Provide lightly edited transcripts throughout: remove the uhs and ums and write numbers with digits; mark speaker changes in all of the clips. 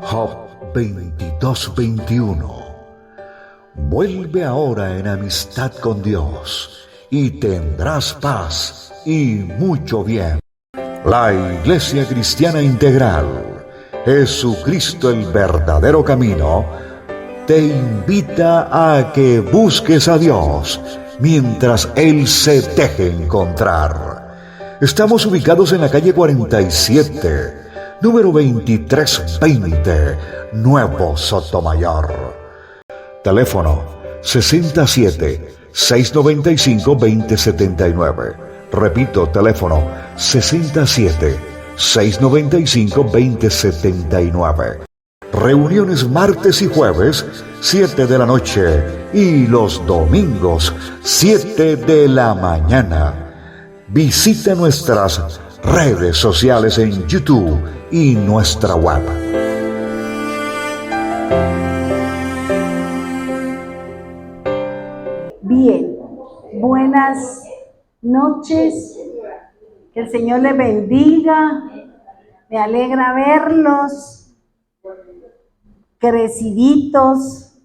Speaker 1: Job 22:21. Vuelve ahora en amistad con Dios y tendrás paz y mucho bien. La Iglesia Cristiana Integral, Jesucristo el verdadero camino, te invita a que busques a Dios mientras Él se deje encontrar. Estamos ubicados en la calle 47, número 2320, Nuevo Sotomayor. Teléfono 67-695-2079. Repito, teléfono 67-695-2079. Reuniones martes y jueves, 7 de la noche, y los domingos, 7 de la mañana. Visita nuestras redes sociales en YouTube y nuestra web.
Speaker 2: Bien, buenas noches, que el Señor les bendiga, me alegra verlos creciditos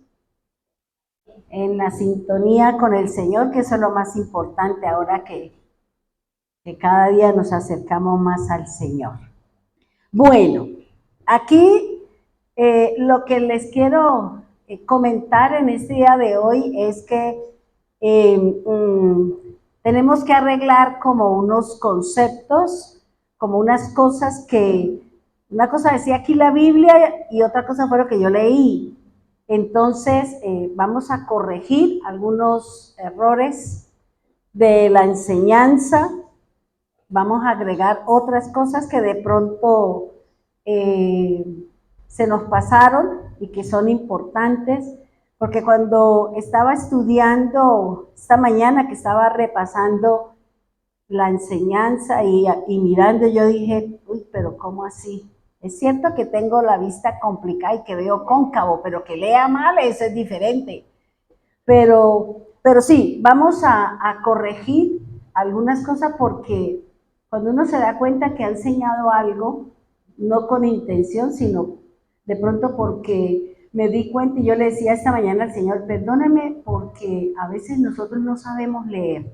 Speaker 2: en la sintonía con el Señor, que eso es lo más importante ahora que cada día nos acercamos más al Señor. Bueno, aquí lo que les quiero comentar en este día de hoy es que tenemos que arreglar como unos conceptos, como unas cosas que, una cosa decía aquí la Biblia y otra cosa fue lo que yo leí. Entonces vamos a corregir algunos errores de la enseñanza, vamos a agregar otras cosas que de pronto se nos pasaron y que son importantes. Porque cuando estaba estudiando esta mañana, que estaba repasando la enseñanza y mirando, yo dije, uy, pero ¿cómo así? Es cierto que tengo la vista complicada y que veo cóncavo, pero que lea mal, eso es diferente. Pero sí, vamos a corregir algunas cosas porque cuando uno se da cuenta que ha enseñado algo, no con intención, sino de pronto porque me di cuenta y yo le decía esta mañana al Señor, perdóneme porque a veces nosotros no sabemos leer.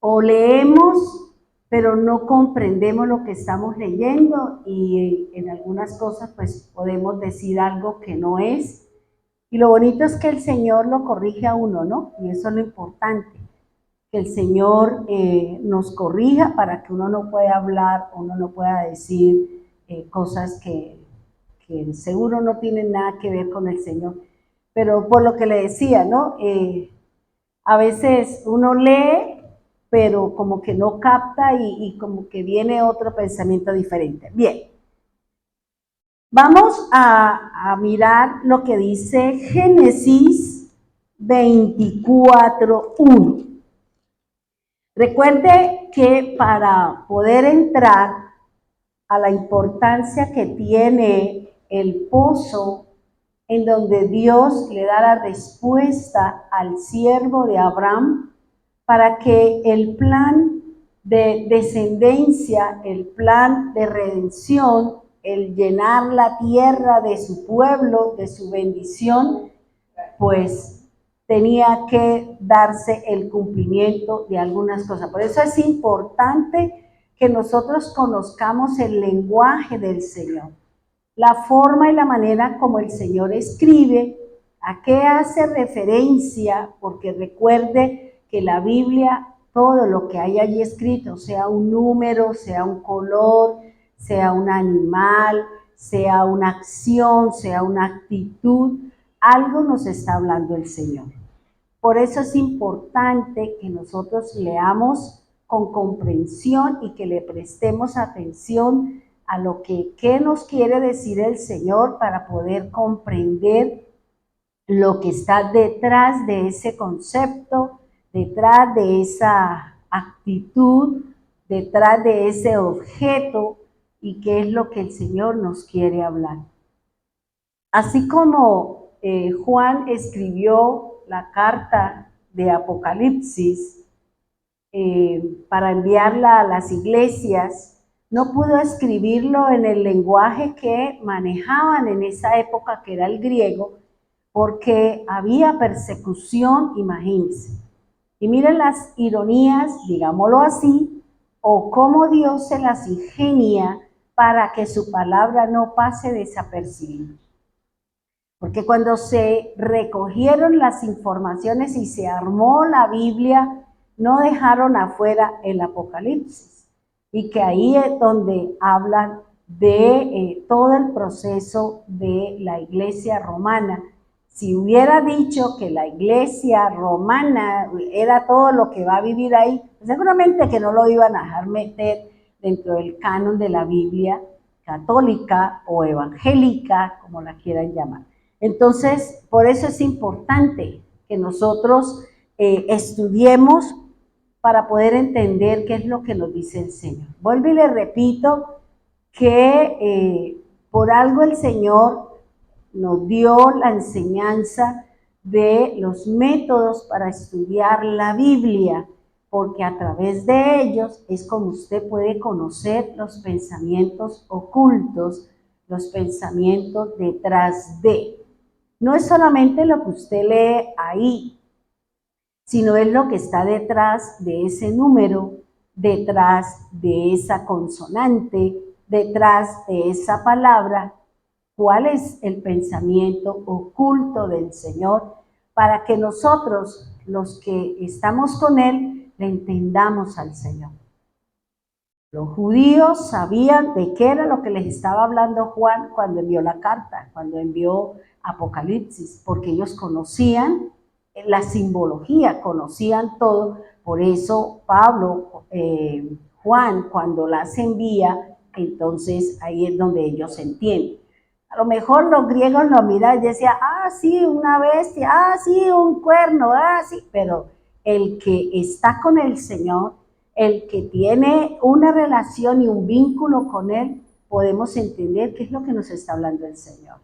Speaker 2: O leemos, pero no comprendemos lo que estamos leyendo y en algunas cosas pues podemos decir algo que no es. Y lo bonito es que el Señor lo corrige a uno, ¿no? Y eso es lo importante, que el Señor nos corrija para que uno no pueda hablar, uno no pueda decir cosas que seguro no tienen nada que ver con el Señor. Pero por lo que le decía, ¿no? A veces uno lee, pero como que no capta y como que viene otro pensamiento diferente. Bien, vamos a mirar lo que dice Génesis 24:1. Recuerde que para poder entrar a la importancia que tiene el pozo en donde Dios le da la respuesta al siervo de Abraham para que el plan de descendencia, el plan de redención, el llenar la tierra de su pueblo, de su bendición, pues tenía que darse el cumplimiento de algunas cosas. Por eso es importante que nosotros conozcamos el lenguaje del Señor, la forma y la manera como el Señor escribe, a qué hace referencia, porque recuerde que la Biblia, todo lo que hay allí escrito, sea un número, sea un color, sea un animal, sea una acción, sea una actitud, algo nos está hablando el Señor. Por eso es importante que nosotros leamos con comprensión y que le prestemos atención a lo que nos quiere decir el Señor para poder comprender lo que está detrás de ese concepto, detrás de esa actitud, detrás de ese objeto y qué es lo que el Señor nos quiere hablar. Así como Juan escribió la carta de Apocalipsis para enviarla a las iglesias, no pudo escribirlo en el lenguaje que manejaban en esa época, que era el griego, porque había persecución, imagínense. Y miren las ironías, digámoslo así, o cómo Dios se las ingenia para que su palabra no pase desapercibida. Porque cuando se recogieron las informaciones y se armó la Biblia, no dejaron afuera el Apocalipsis. Y que ahí es donde hablan de todo el proceso de la iglesia romana. Si hubiera dicho que la iglesia romana era todo lo que va a vivir ahí, seguramente que no lo iban a dejar meter dentro del canon de la Biblia católica o evangélica, como la quieran llamar. Entonces, por eso es importante que nosotros estudiemos para poder entender qué es lo que nos dice el Señor. Vuelvo y le repito que por algo el Señor nos dio la enseñanza de los métodos para estudiar la Biblia, porque a través de ellos es como usted puede conocer los pensamientos ocultos, los pensamientos detrás de. No es solamente lo que usted lee ahí, sino es lo que está detrás de ese número, detrás de esa consonante, detrás de esa palabra. ¿Cuál es el pensamiento oculto del Señor? Para que nosotros, los que estamos con Él, le entendamos al Señor. Los judíos sabían de qué era lo que les estaba hablando Juan cuando envió la carta, cuando envió Apocalipsis, porque ellos conocían la simbología, conocían todo. Por eso Pablo, Juan, cuando las envía, entonces ahí es donde ellos entienden. A lo mejor los griegos lo miran y decían, sí, una bestia, sí, un cuerno, sí, pero el que está con el Señor, el que tiene una relación y un vínculo con Él, podemos entender qué es lo que nos está hablando el Señor,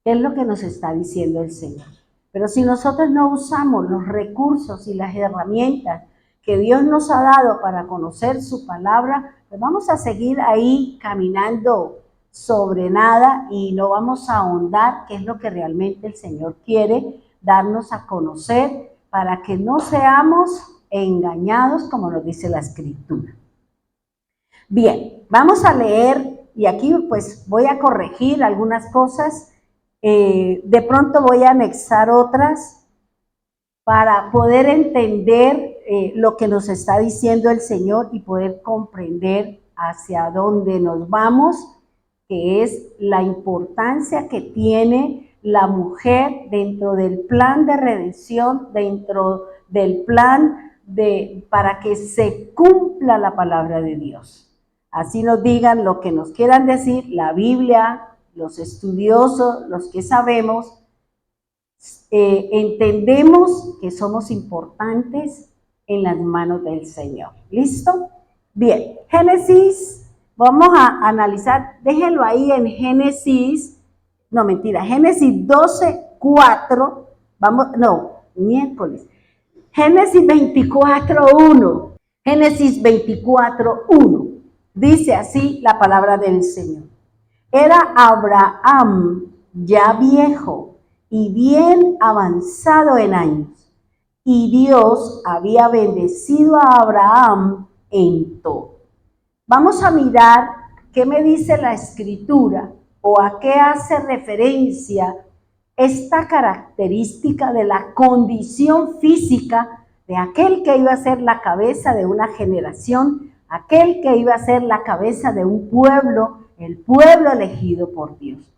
Speaker 2: qué es lo que nos está diciendo el Señor. Pero si nosotros no usamos los recursos y las herramientas que Dios nos ha dado para conocer su palabra, pues vamos a seguir ahí caminando sobre nada y no vamos a ahondar qué es lo que realmente el Señor quiere darnos a conocer para que no seamos engañados, como nos dice la Escritura. Bien, vamos a leer, y aquí pues voy a corregir algunas cosas, de pronto voy a anexar otras para poder entender lo que nos está diciendo el Señor y poder comprender hacia dónde nos vamos, que es la importancia que tiene la mujer dentro del plan de redención, dentro del plan para que se cumpla la palabra de Dios. Así nos digan lo que nos quieran decir, la Biblia, los estudiosos, los que sabemos, entendemos que somos importantes en las manos del Señor. ¿Listo? Bien, Génesis, vamos a analizar, déjenlo ahí en Génesis 12:4, Génesis 24:1, Génesis 24:1, dice así la palabra del Señor. Era Abraham ya viejo y bien avanzado en años, y Dios había bendecido a Abraham en todo. Vamos a mirar qué me dice la Escritura o a qué hace referencia esta característica de la condición física de aquel que iba a ser la cabeza de una generación, aquel que iba a ser la cabeza de un pueblo, el pueblo elegido por Dios.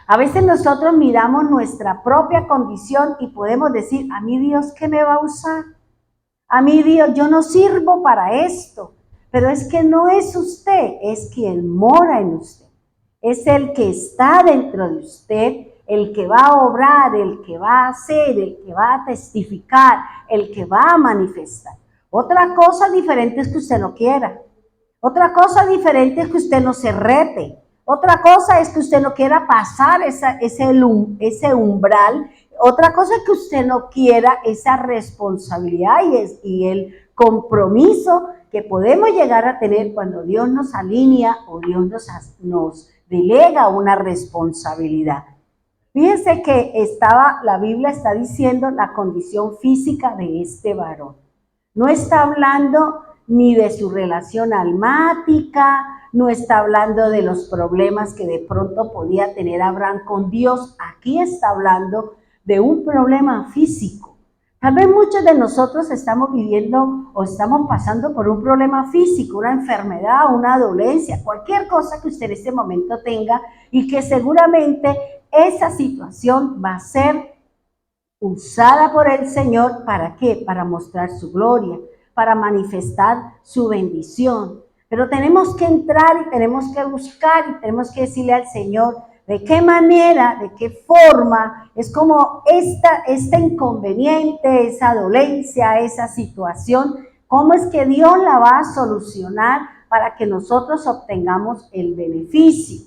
Speaker 2: A veces nosotros miramos nuestra propia condición y podemos decir, a mí Dios, ¿qué me va a usar? A mí Dios, yo no sirvo para esto. Pero es que no es usted, es quien mora en usted. Es el que está dentro de usted, el que va a obrar, el que va a hacer, el que va a testificar, el que va a manifestar. Otra cosa diferente es que usted no quiera. Otra cosa diferente es que usted no se rete. Otra cosa es que usted no quiera pasar ese umbral. Otra cosa es que usted no quiera esa responsabilidad y el compromiso que podemos llegar a tener cuando Dios nos alinea o Dios nos delega una responsabilidad. Fíjense que la Biblia está diciendo la condición física de este varón. No está hablando ni de su relación almática, no está hablando de los problemas que de pronto podía tener Abraham con Dios. Aquí está hablando de un problema físico. Tal vez muchos de nosotros estamos viviendo o estamos pasando por un problema físico, una enfermedad, una dolencia, cualquier cosa que usted en este momento tenga y que seguramente esa situación va a ser usada por el Señor, ¿para qué? Para mostrar su gloria, para manifestar su bendición. Pero tenemos que entrar y tenemos que buscar y tenemos que decirle al Señor de qué manera, de qué forma, es como este inconveniente, esa dolencia, esa situación, cómo es que Dios la va a solucionar para que nosotros obtengamos el beneficio.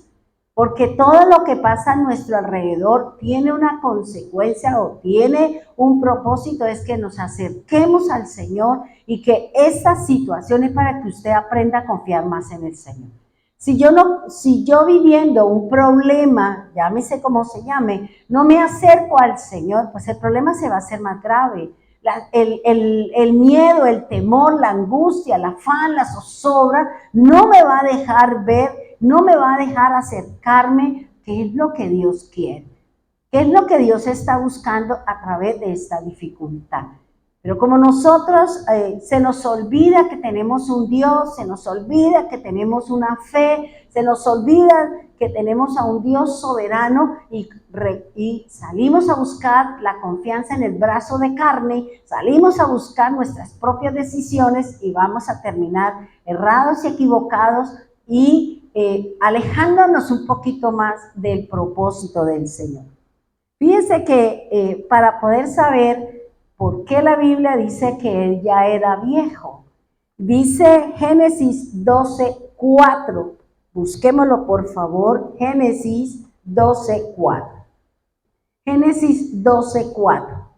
Speaker 2: Porque todo lo que pasa a nuestro alrededor tiene una consecuencia o tiene un propósito, es que nos acerquemos al Señor y que estas situaciones para que usted aprenda a confiar más en el Señor. Si yo viviendo un problema, llámese como se llame, no me acerco al Señor, pues el problema se va a hacer más grave. El miedo, el temor, la angustia, el afán, la zozobra, no me va a dejar ver, no me va a dejar acercarme qué es lo que Dios quiere, qué es lo que Dios está buscando a través de esta dificultad. Pero como nosotros se nos olvida que tenemos un Dios, se nos olvida que tenemos una fe, se nos olvida que tenemos a un Dios soberano y salimos a buscar la confianza en el brazo de carne, salimos a buscar nuestras propias decisiones y vamos a terminar errados y equivocados y alejándonos un poquito más del propósito del Señor. Fíjense que para poder saber por qué la Biblia dice que él ya era viejo, dice Génesis 12:4. Busquémoslo por favor, Génesis 12:4. Génesis 12:4.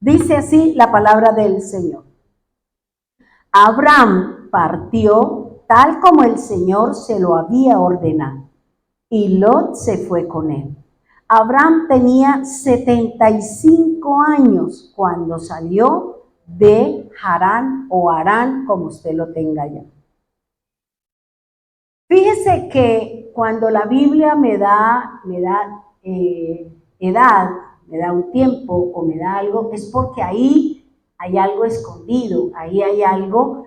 Speaker 2: Dice así la palabra del Señor. Abraham partió tal como el Señor se lo había ordenado, y Lot se fue con él. Abraham tenía 75 años cuando salió de Harán o Harán, como usted lo tenga ya. Fíjese que cuando la Biblia me da edad, me da un tiempo o me da algo, es porque ahí hay algo escondido, ahí hay algo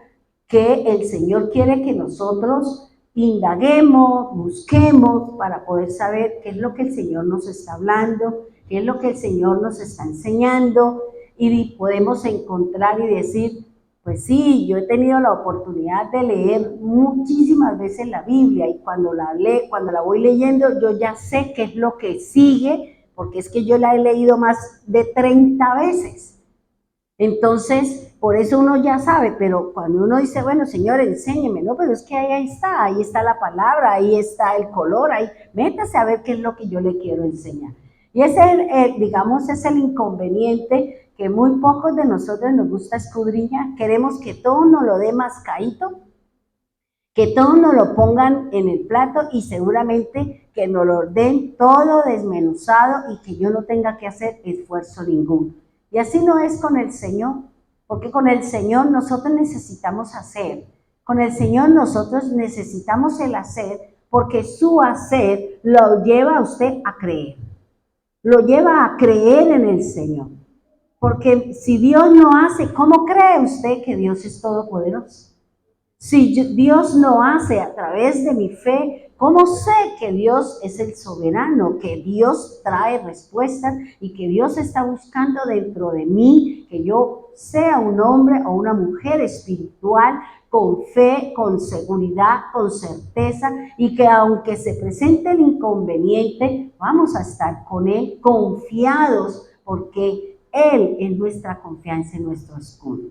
Speaker 2: que el Señor quiere que nosotros indaguemos, busquemos para poder saber qué es lo que el Señor nos está hablando, qué es lo que el Señor nos está enseñando y podemos encontrar y decir, pues sí, yo he tenido la oportunidad de leer muchísimas veces la Biblia y cuando la voy leyendo yo ya sé qué es lo que sigue, porque es que yo la he leído más de 30 veces. Entonces, por eso uno ya sabe, pero cuando uno dice, bueno, Señor, enséñeme, no, pero es que ahí está la palabra, ahí está el color, ahí, métase a ver qué es lo que yo le quiero enseñar. Y ese es el inconveniente que muy pocos de nosotros nos gusta escudriñar. Queremos que todo nos lo dé mascadito, que todo nos lo pongan en el plato y seguramente que nos lo den todo desmenuzado y que yo no tenga que hacer esfuerzo ninguno. Y así no es con el Señor, porque con el Señor nosotros necesitamos hacer. Con el Señor nosotros necesitamos el hacer, porque su hacer lo lleva a usted a creer. Lo lleva a creer en el Señor. Porque si Dios no hace, ¿cómo cree usted que Dios es todopoderoso? Si Dios no hace a través de mi fe, ¿cómo sé que Dios es el soberano, que Dios trae respuestas y que Dios está buscando dentro de mí que yo sea un hombre o una mujer espiritual con fe, con seguridad, con certeza y que aunque se presente el inconveniente, vamos a estar con Él confiados porque Él es nuestra confianza y nuestro escudo.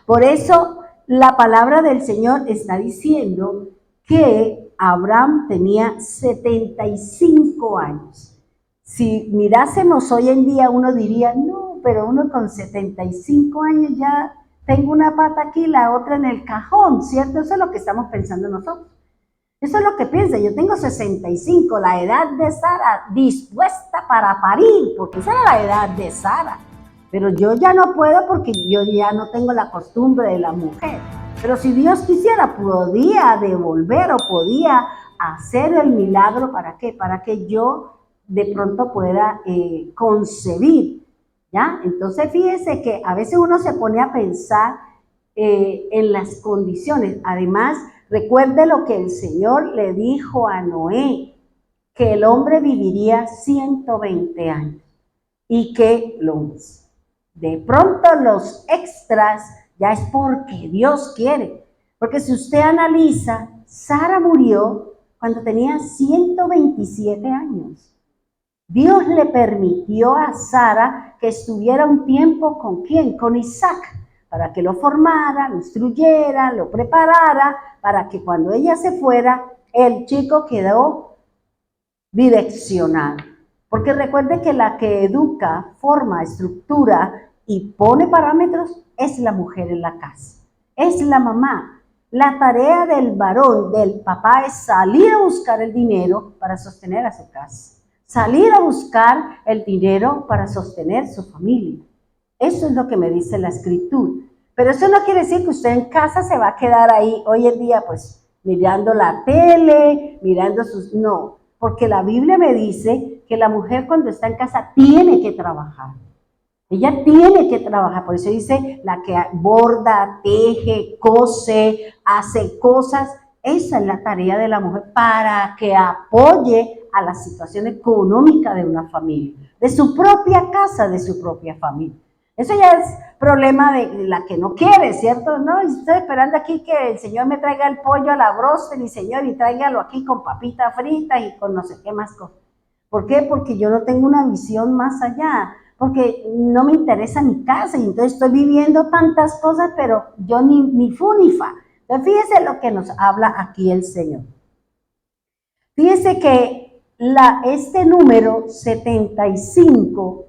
Speaker 2: Por eso la palabra del Señor está diciendo que Abraham tenía 75 años. Si mirásemos hoy en día, uno diría, no, pero uno con 75 años ya tengo una pata aquí, la otra en el cajón, ¿cierto? Eso es lo que estamos pensando nosotros. Eso es lo que piensa. Yo tengo 65, la edad de Sara, dispuesta para parir, porque esa era la edad de Sara. Pero yo ya no puedo porque yo ya no tengo la costumbre de la mujer. Pero si Dios quisiera, podía devolver o podía hacer el milagro. ¿Para qué? Para que yo de pronto pueda concebir, ¿ya? Entonces fíjese que a veces uno se pone a pensar en las condiciones. Además, recuerde lo que el Señor le dijo a Noé, que el hombre viviría 120 años y que de pronto los extras ya es porque Dios quiere. Porque si usted analiza, Sara murió cuando tenía 127 años. Dios le permitió a Sara que estuviera un tiempo ¿con quién? Con Isaac, para que lo formara, lo instruyera, lo preparara, para que cuando ella se fuera, el chico quedó direccionado. Porque recuerde que la que educa, forma, estructura y pone parámetros es la mujer en la casa, es la mamá. La tarea del varón, del papá, es salir a buscar el dinero para sostener a su casa, salir a buscar el dinero para sostener su familia. Eso es lo que me dice la escritura. Pero eso no quiere decir que usted en casa se va a quedar ahí hoy en día, pues, mirando la tele, mirando sus... No, porque la Biblia me dice que la mujer cuando está en casa tiene que trabajar. Ella tiene que trabajar, por eso dice la que borda, teje, cose, hace cosas. Esa es la tarea de la mujer para que apoye a la situación económica de una familia, de su propia casa, de su propia familia. Eso ya es problema de la que no quiere, ¿cierto? No, estoy esperando aquí que el Señor me traiga el pollo a la bróster y Señor, y tráigalo aquí con papitas fritas y con no sé qué más cosas. ¿Por qué? Porque yo no tengo una visión más allá, porque no me interesa mi casa y entonces estoy viviendo tantas cosas, pero yo ni fu ni fa. Entonces fíjese lo que nos habla aquí el Señor. Fíjese que este número 75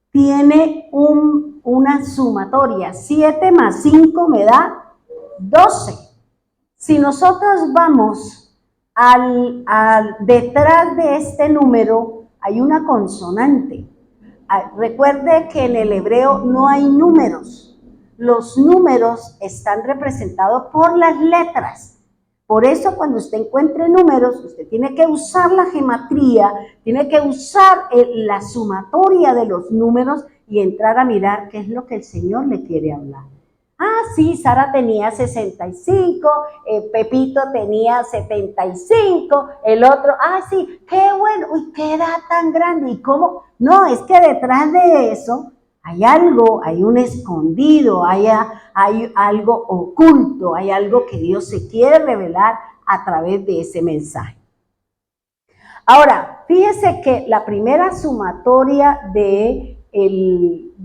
Speaker 2: tiene una sumatoria. 7 más 5 me da 12. Si nosotros vamos detrás de este número, hay una consonante. Recuerde que en el hebreo no hay números. Los números están representados por las letras. Por eso cuando usted encuentre números, usted tiene que usar la gematría, tiene que usar la sumatoria de los números y entrar a mirar qué es lo que el Señor le quiere hablar. Ah, sí, Sara tenía 65, Pepito tenía 75, el otro, ah, sí, qué bueno, uy, qué edad tan grande, ¿y cómo? No, es que detrás de eso hay algo, hay un escondido, hay algo oculto, hay algo que Dios se quiere revelar a través de ese mensaje. Ahora, fíjese que la primera sumatoria de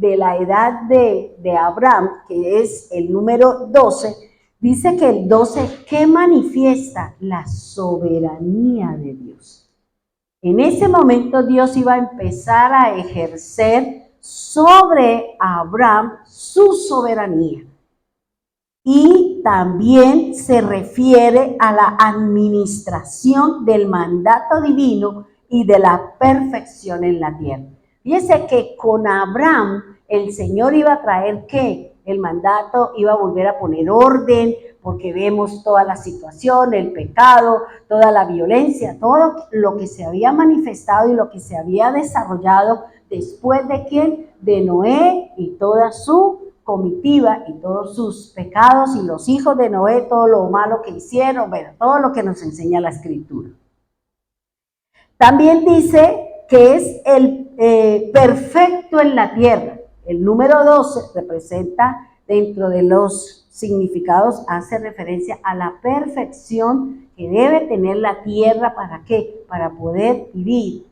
Speaker 2: la edad de Abraham, que es el número 12, dice que el 12, ¿qué manifiesta? La soberanía de Dios. En ese momento Dios iba a empezar a ejercer sobre Abraham su soberanía. Y también se refiere a la administración del mandato divino y de la perfección en la tierra. Fíjense que con Abraham el Señor iba a traer ¿qué? El mandato, iba a volver a poner orden, porque vemos toda la situación, el pecado, toda la violencia, todo lo que se había manifestado y lo que se había desarrollado después de ¿quién? De Noé y toda su comitiva y todos sus pecados y los hijos de Noé, todo lo malo que hicieron, bueno, todo lo que nos enseña la Escritura. También dice que es el perfecto en la tierra. El número 12 representa, dentro de los significados, hace referencia a la perfección que debe tener la tierra. ¿Para qué? Para poder vivir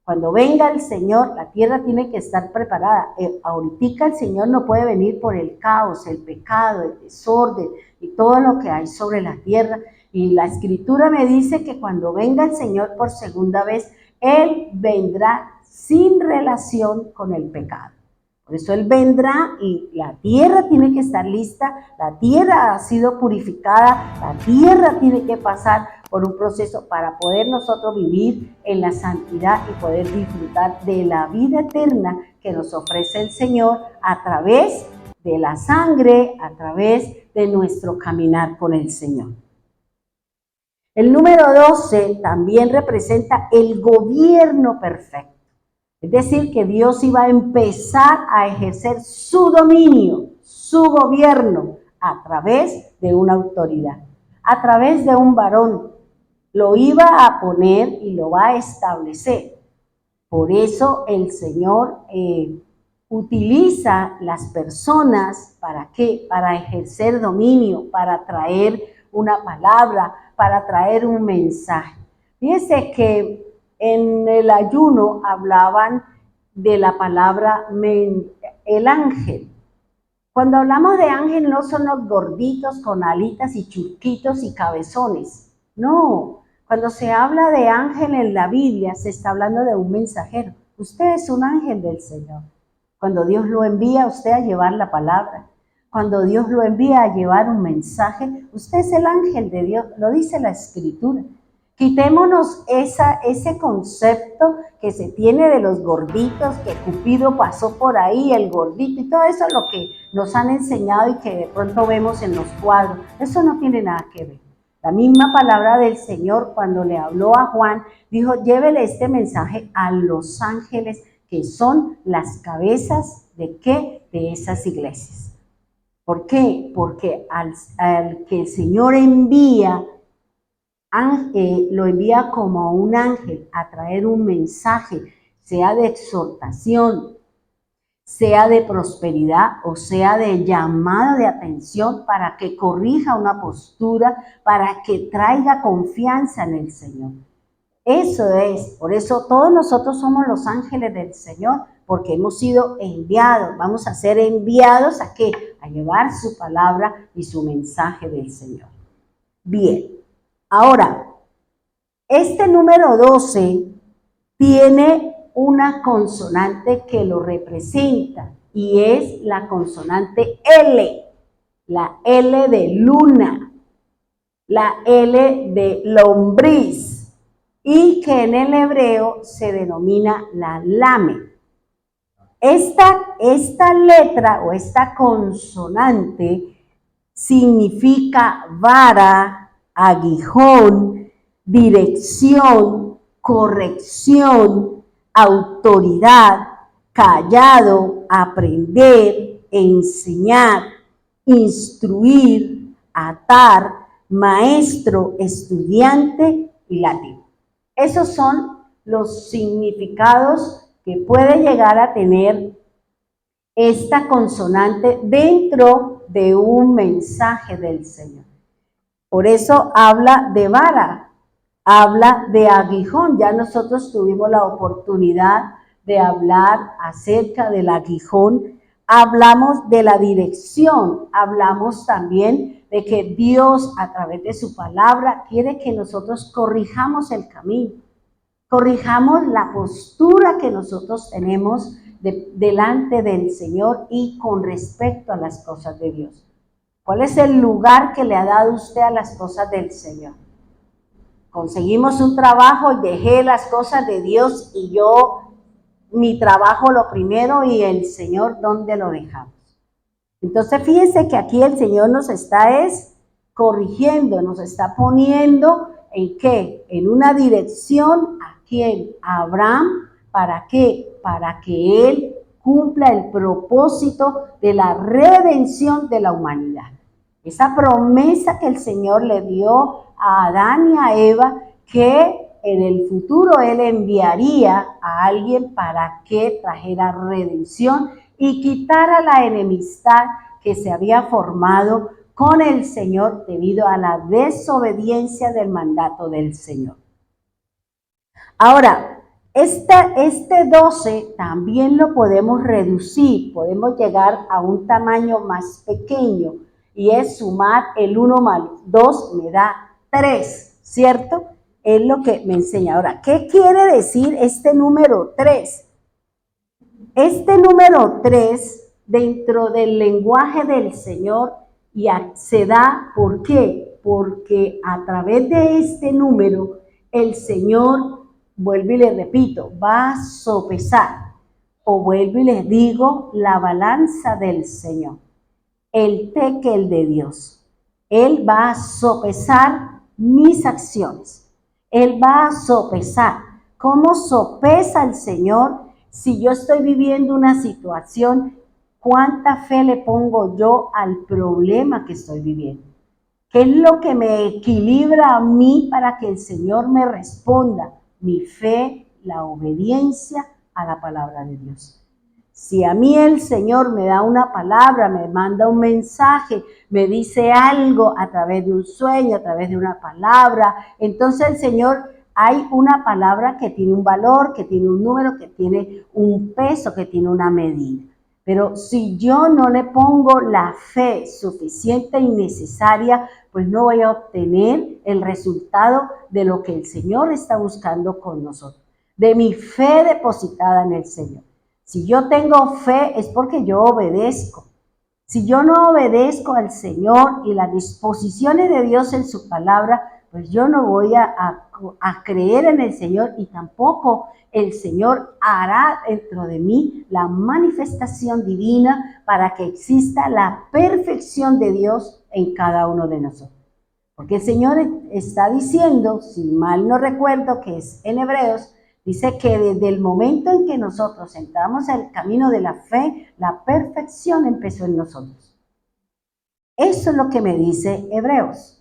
Speaker 2: Cuando venga el Señor, la tierra tiene que estar preparada. Ahorita el Señor no puede venir por el caos, el pecado, el desorden y todo lo que hay sobre la tierra. Y la Escritura me dice que cuando venga el Señor por segunda vez, Él vendrá sin relación con el pecado. Por eso Él vendrá y la tierra tiene que estar lista, la tierra ha sido purificada, la tierra tiene que pasar por un proceso para poder nosotros vivir en la santidad y poder disfrutar de la vida eterna que nos ofrece el Señor a través de la sangre, a través de nuestro caminar con el Señor. El número 12 también representa el gobierno perfecto. Es decir, que Dios iba a empezar a ejercer su dominio, su gobierno, a través de una autoridad, a través de un varón. Lo iba a poner y lo va a establecer. Por eso el Señor utiliza las personas, ¿para qué? Para ejercer dominio, para traer una palabra, para traer un mensaje. Fíjense que en el ayuno hablaban de la palabra el ángel. Cuando hablamos de ángel no son los gorditos con alitas y churquitos y cabezones. No, cuando se habla de ángel en la Biblia se está hablando de un mensajero. Usted es un ángel del Señor. Cuando Dios lo envía a usted a llevar la palabra, cuando Dios lo envía a llevar un mensaje, usted es el ángel de Dios, lo dice la Escritura. Quitémonos ese concepto que se tiene de los gorditos, que Cupido pasó por ahí, el gordito, y todo eso es lo que nos han enseñado y que de pronto vemos en los cuadros. Eso no tiene nada que ver. La misma palabra del Señor cuando le habló a Juan, dijo, llévele este mensaje a los ángeles que son las cabezas ¿de qué? De esas iglesias. ¿Por qué? Porque al que el Señor envía, lo envía como un ángel a traer un mensaje, sea de exhortación, sea de prosperidad o sea de llamado de atención para que corrija una postura, para que traiga confianza en el Señor. Eso es, por eso todos nosotros somos los ángeles del Señor, porque hemos sido enviados, vamos a ser enviados ¿a qué? A llevar su palabra y su mensaje del Señor. Bien. Ahora, este número 12 tiene una consonante que lo representa y es la consonante L, la L de luna, la L de lombriz y que en el hebreo se denomina la lame. Esta letra o esta consonante significa vara, aguijón, dirección, corrección, autoridad, callado, aprender, enseñar, instruir, atar, maestro, estudiante y latín. Esos son los significados que puede llegar a tener esta consonante dentro de un mensaje del Señor. Por eso habla de vara, habla de aguijón. Ya nosotros tuvimos la oportunidad de hablar acerca del aguijón. Hablamos de la dirección, hablamos también de que Dios a través de su palabra quiere que nosotros corrijamos el camino, corrijamos la postura que nosotros tenemos delante del Señor y con respecto a las cosas de Dios. ¿Cuál es el lugar que le ha dado usted a las cosas del Señor? Conseguimos un trabajo y dejé las cosas de Dios y mi trabajo lo primero y el Señor, ¿dónde lo dejamos? Entonces fíjense que aquí el Señor nos está corrigiendo, nos está poniendo ¿en qué? En una dirección, ¿a quién? A Abraham, ¿para qué? Para que él cumpla el propósito de la redención de la humanidad. Esa promesa que el Señor le dio a Adán y a Eva, que en el futuro Él enviaría a alguien para que trajera redención y quitara la enemistad que se había formado con el Señor debido a la desobediencia del mandato del Señor. Ahora, Este 12 también lo podemos reducir, podemos llegar a un tamaño más pequeño y es sumar el 1 más 2 me da 3, ¿cierto? Es lo que me enseña. Ahora, ¿qué quiere decir este número 3? Este número 3 dentro del lenguaje del Señor se da, ¿por qué? Porque a través de este número el Señor, vuelvo y les repito, va a sopesar, o vuelvo y les digo, la balanza del Señor, el tekel de Dios. Él va a sopesar mis acciones. Él va a sopesar. ¿Cómo sopesa el Señor si yo estoy viviendo una situación? ¿Cuánta fe le pongo yo al problema que estoy viviendo? ¿Qué es lo que me equilibra a mí para que el Señor me responda? Mi fe, la obediencia a la palabra de Dios. Si a mí el Señor me da una palabra, me manda un mensaje, me dice algo a través de un sueño, a través de una palabra, entonces el Señor, hay una palabra que tiene un valor, que tiene un número, que tiene un peso, que tiene una medida. Pero si yo no le pongo la fe suficiente y necesaria, pues no voy a obtener el resultado de lo que el Señor está buscando con nosotros, de mi fe depositada en el Señor. Si yo tengo fe es porque yo obedezco. Si yo no obedezco al Señor y las disposiciones de Dios en su palabra, pues yo no voy a creer en el Señor y tampoco el Señor hará dentro de mí la manifestación divina para que exista la perfección de Dios en cada uno de nosotros. Porque el Señor está diciendo, si mal no recuerdo, que es en Hebreos, dice que desde el momento en que nosotros entramos al camino de la fe, la perfección empezó en nosotros. Eso es lo que me dice Hebreos.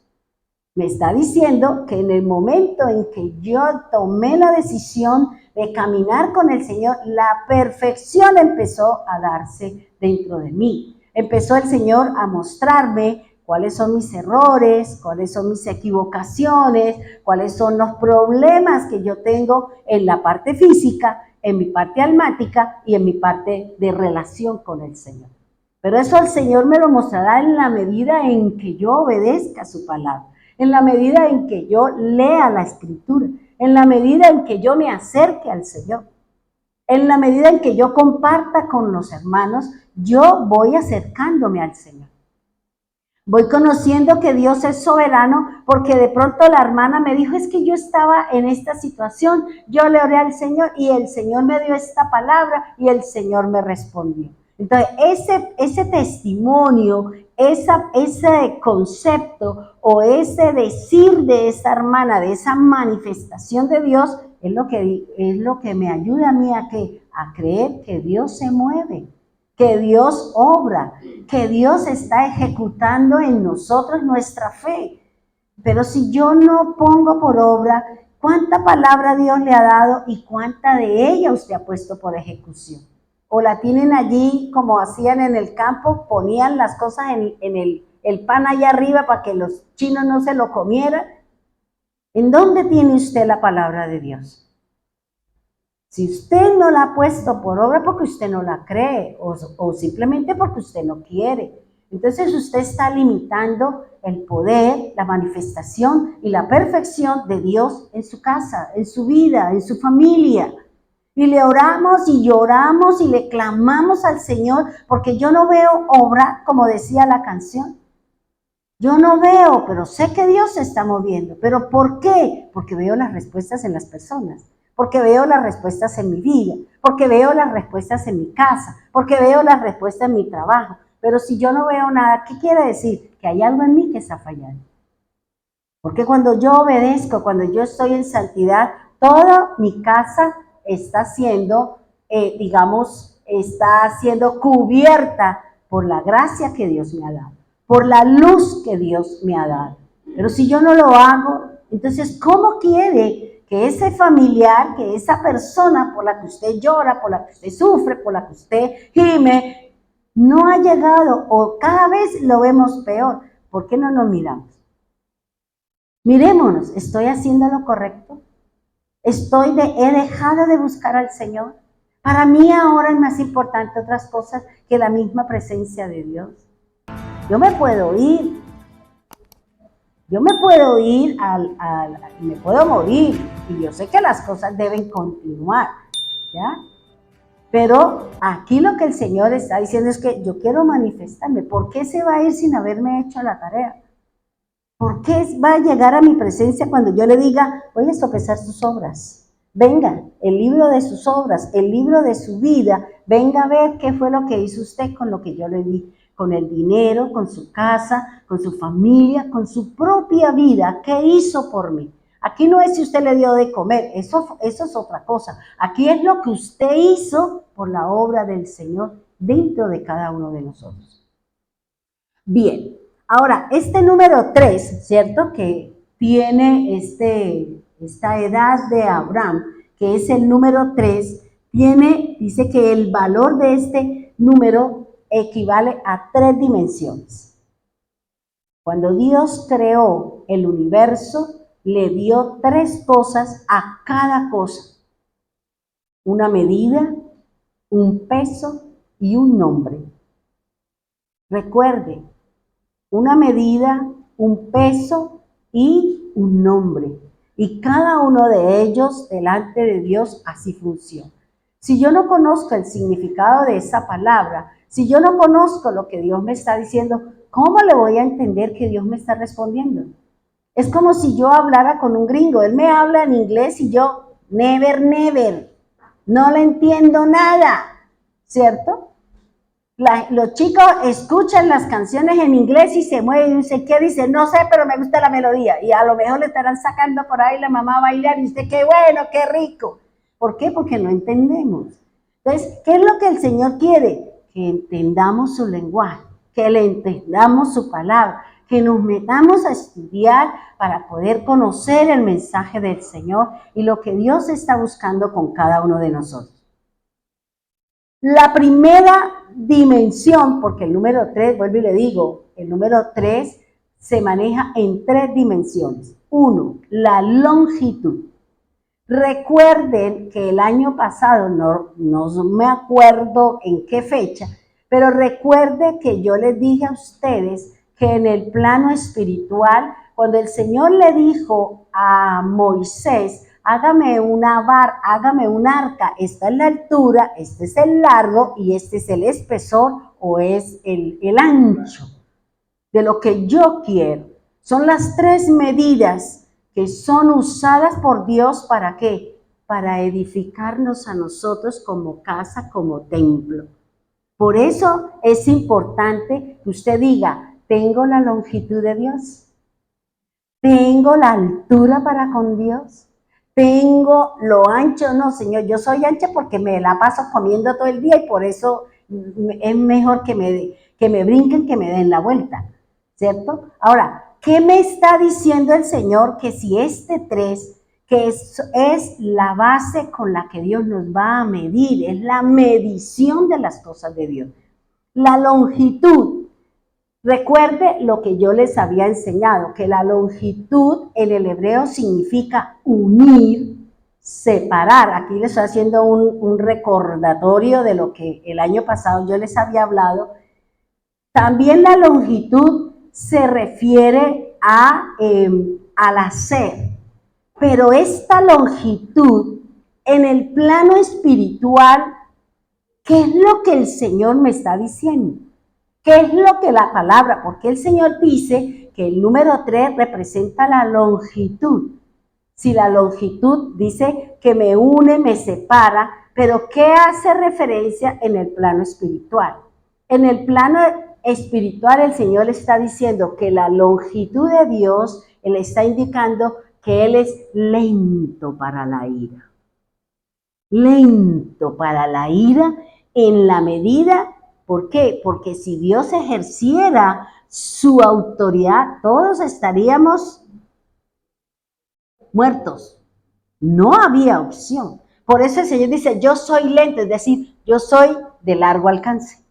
Speaker 2: Me está diciendo que en el momento en que yo tomé la decisión de caminar con el Señor, la perfección empezó a darse dentro de mí. Empezó el Señor a mostrarme cuáles son mis errores, cuáles son mis equivocaciones, cuáles son los problemas que yo tengo en la parte física, en mi parte almática y en mi parte de relación con el Señor. Pero eso el Señor me lo mostrará en la medida en que yo obedezca su palabra, en la medida en que yo lea la Escritura, en la medida en que yo me acerque al Señor, en la medida en que yo comparta con los hermanos, yo voy acercándome al Señor. Voy conociendo que Dios es soberano porque de pronto la hermana me dijo, es que yo estaba en esta situación, yo le oré al Señor y el Señor me dio esta palabra y el Señor me respondió. Entonces, ese testimonio, ese concepto o ese decir de esa hermana, de esa manifestación de Dios, es lo que me ayuda a mí a creer que Dios se mueve, que Dios obra, que Dios está ejecutando en nosotros nuestra fe. Pero si yo no pongo por obra, ¿cuánta palabra Dios le ha dado y cuánta de ella usted ha puesto por ejecución? O la tienen allí como hacían en el campo, ponían las cosas en el pan allá arriba para que los chinos no se lo comieran. ¿En dónde tiene usted la palabra de Dios? Si usted no la ha puesto por obra porque usted no la cree o simplemente porque usted no quiere, entonces usted está limitando el poder, la manifestación y la perfección de Dios en su casa, en su vida, en su familia. Y le oramos y lloramos y le clamamos al Señor porque yo no veo obra, como decía la canción. Yo no veo, pero sé que Dios se está moviendo. ¿Pero por qué? Porque veo las respuestas en las personas. Porque veo las respuestas en mi vida, porque veo las respuestas en mi casa, porque veo las respuestas en mi trabajo. Pero si yo no veo nada, ¿qué quiere decir? Que hay algo en mí que está fallando. Porque cuando yo obedezco, cuando yo estoy en santidad, toda mi casa está siendo, está siendo cubierta por la gracia que Dios me ha dado, por la luz que Dios me ha dado. Pero si yo no lo hago, entonces, ¿cómo quiere que ese familiar, que esa persona por la que usted llora, por la que usted sufre, por la que usted gime, no ha llegado o cada vez lo vemos peor? ¿Por qué no nos miramos? Mirémonos, ¿estoy haciendo lo correcto? He dejado de buscar al Señor. Para mí ahora es más importante otras cosas que la misma presencia de Dios. Yo me puedo ir, me puedo morir, y yo sé que las cosas deben continuar, ¿ya? Pero aquí lo que el Señor está diciendo es que yo quiero manifestarme. ¿Por qué se va a ir sin haberme hecho la tarea? ¿Por qué va a llegar a mi presencia cuando yo le diga, voy a sopesar sus obras? Venga, el libro de sus obras, el libro de su vida, venga a ver qué fue lo que hizo usted con lo que yo le di, con el dinero, con su casa, con su familia, con su propia vida. ¿Qué hizo por mí? Aquí no es si usted le dio de comer, eso es otra cosa. Aquí es lo que usted hizo por la obra del Señor dentro de cada uno de nosotros. Bien, ahora, este número 3, ¿cierto? Que tiene esta edad de Abraham, que es el número 3, dice que el valor de este número equivale a 3 dimensiones. Cuando Dios creó el universo, le dio 3 cosas a cada cosa: una medida, un peso y un nombre. Recuerde, una medida, un peso y un nombre. Y cada uno de ellos delante de Dios así funciona. Si yo no conozco el significado de esa palabra, si yo no conozco lo que Dios me está diciendo, ¿cómo le voy a entender que Dios me está respondiendo? Es como si yo hablara con un gringo. Él me habla en inglés y yo, never, never, no le entiendo nada, ¿cierto? Los chicos escuchan las canciones en inglés y se mueven y dicen, ¿qué dice? No sé, pero me gusta la melodía. Y a lo mejor le estarán sacando por ahí la mamá a bailar y dice, qué bueno, qué rico. ¿Por qué? Porque no entendemos. Entonces, ¿qué es lo que el Señor quiere? Que entendamos su lenguaje, que le entendamos su palabra, que nos metamos a estudiar para poder conocer el mensaje del Señor y lo que Dios está buscando con cada uno de nosotros. La primera dimensión, porque el número 3, vuelvo y le digo, el número 3 se maneja en 3 dimensiones. 1, la longitud. Recuerden que el año pasado, no me acuerdo en qué fecha, pero recuerde que yo les dije a ustedes que en el plano espiritual, cuando el Señor le dijo a Moisés, hágame un arca, esta es la altura, este es el largo y este es el espesor o es el ancho de lo que yo quiero. Son las 3 medidas que son usadas por Dios, ¿para qué? Para edificarnos a nosotros como casa, como templo. Por eso es importante que usted diga, tengo la longitud de Dios, tengo la altura para con Dios, tengo lo ancho. No, Señor, yo soy ancha porque me la paso comiendo todo el día y por eso es mejor que me brinquen, que me den la vuelta, ¿cierto? Ahora, ¿qué me está diciendo el Señor? Que si este 3, que es la base con la que Dios nos va a medir, es la medición de las cosas de Dios. La longitud. Recuerde lo que yo les había enseñado, que la longitud en el hebreo significa unir, separar. Aquí les estoy haciendo un recordatorio de lo que el año pasado yo les había hablado. También la longitud se refiere al hacer, pero esta longitud en el plano espiritual, ¿qué es lo que el Señor me está diciendo? ¿Qué es lo que la palabra? Porque el Señor dice que el número 3 representa la longitud. Si la longitud dice que me une, me separa, pero ¿qué hace referencia en el plano espiritual? En el plano espiritual el Señor está diciendo que la longitud de Dios, Él está indicando que Él es lento para la ira. Lento para la ira en la medida. ¿Por qué? Porque si Dios ejerciera su autoridad, todos estaríamos muertos. No había opción. Por eso el Señor dice, yo soy lento, es decir, yo soy de largo alcance.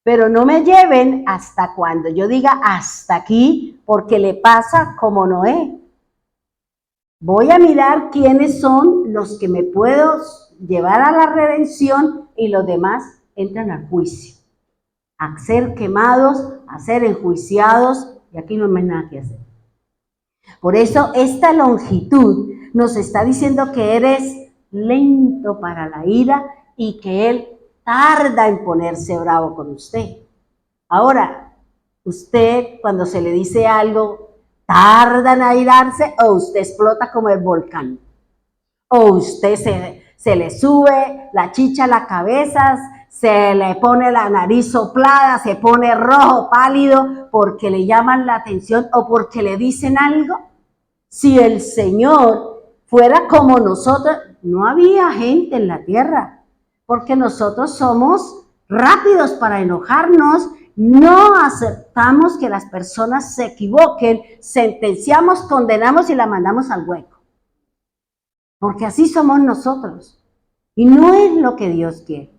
Speaker 2: Pero no me lleven hasta cuando yo diga hasta aquí, porque le pasa como Noé. Voy a mirar quiénes son los que me puedo llevar a la redención y los demás entran al juicio, a ser quemados, a ser enjuiciados, y aquí no hay más nada que hacer. Por eso esta longitud nos está diciendo que eres lento para la ira y que Él tarda en ponerse bravo con usted. Ahora, usted cuando se le dice algo, tarda en airarse o usted explota como el volcán. O usted se le sube la chicha a la cabeza, se le pone la nariz soplada, se pone rojo, pálido, porque le llaman la atención o porque le dicen algo. Si el Señor fuera como nosotros, no había gente en la tierra, porque nosotros somos rápidos para enojarnos, no aceptamos que las personas se equivoquen, sentenciamos, condenamos y la mandamos al hueco. Porque así somos nosotros. Y no es lo que Dios quiere.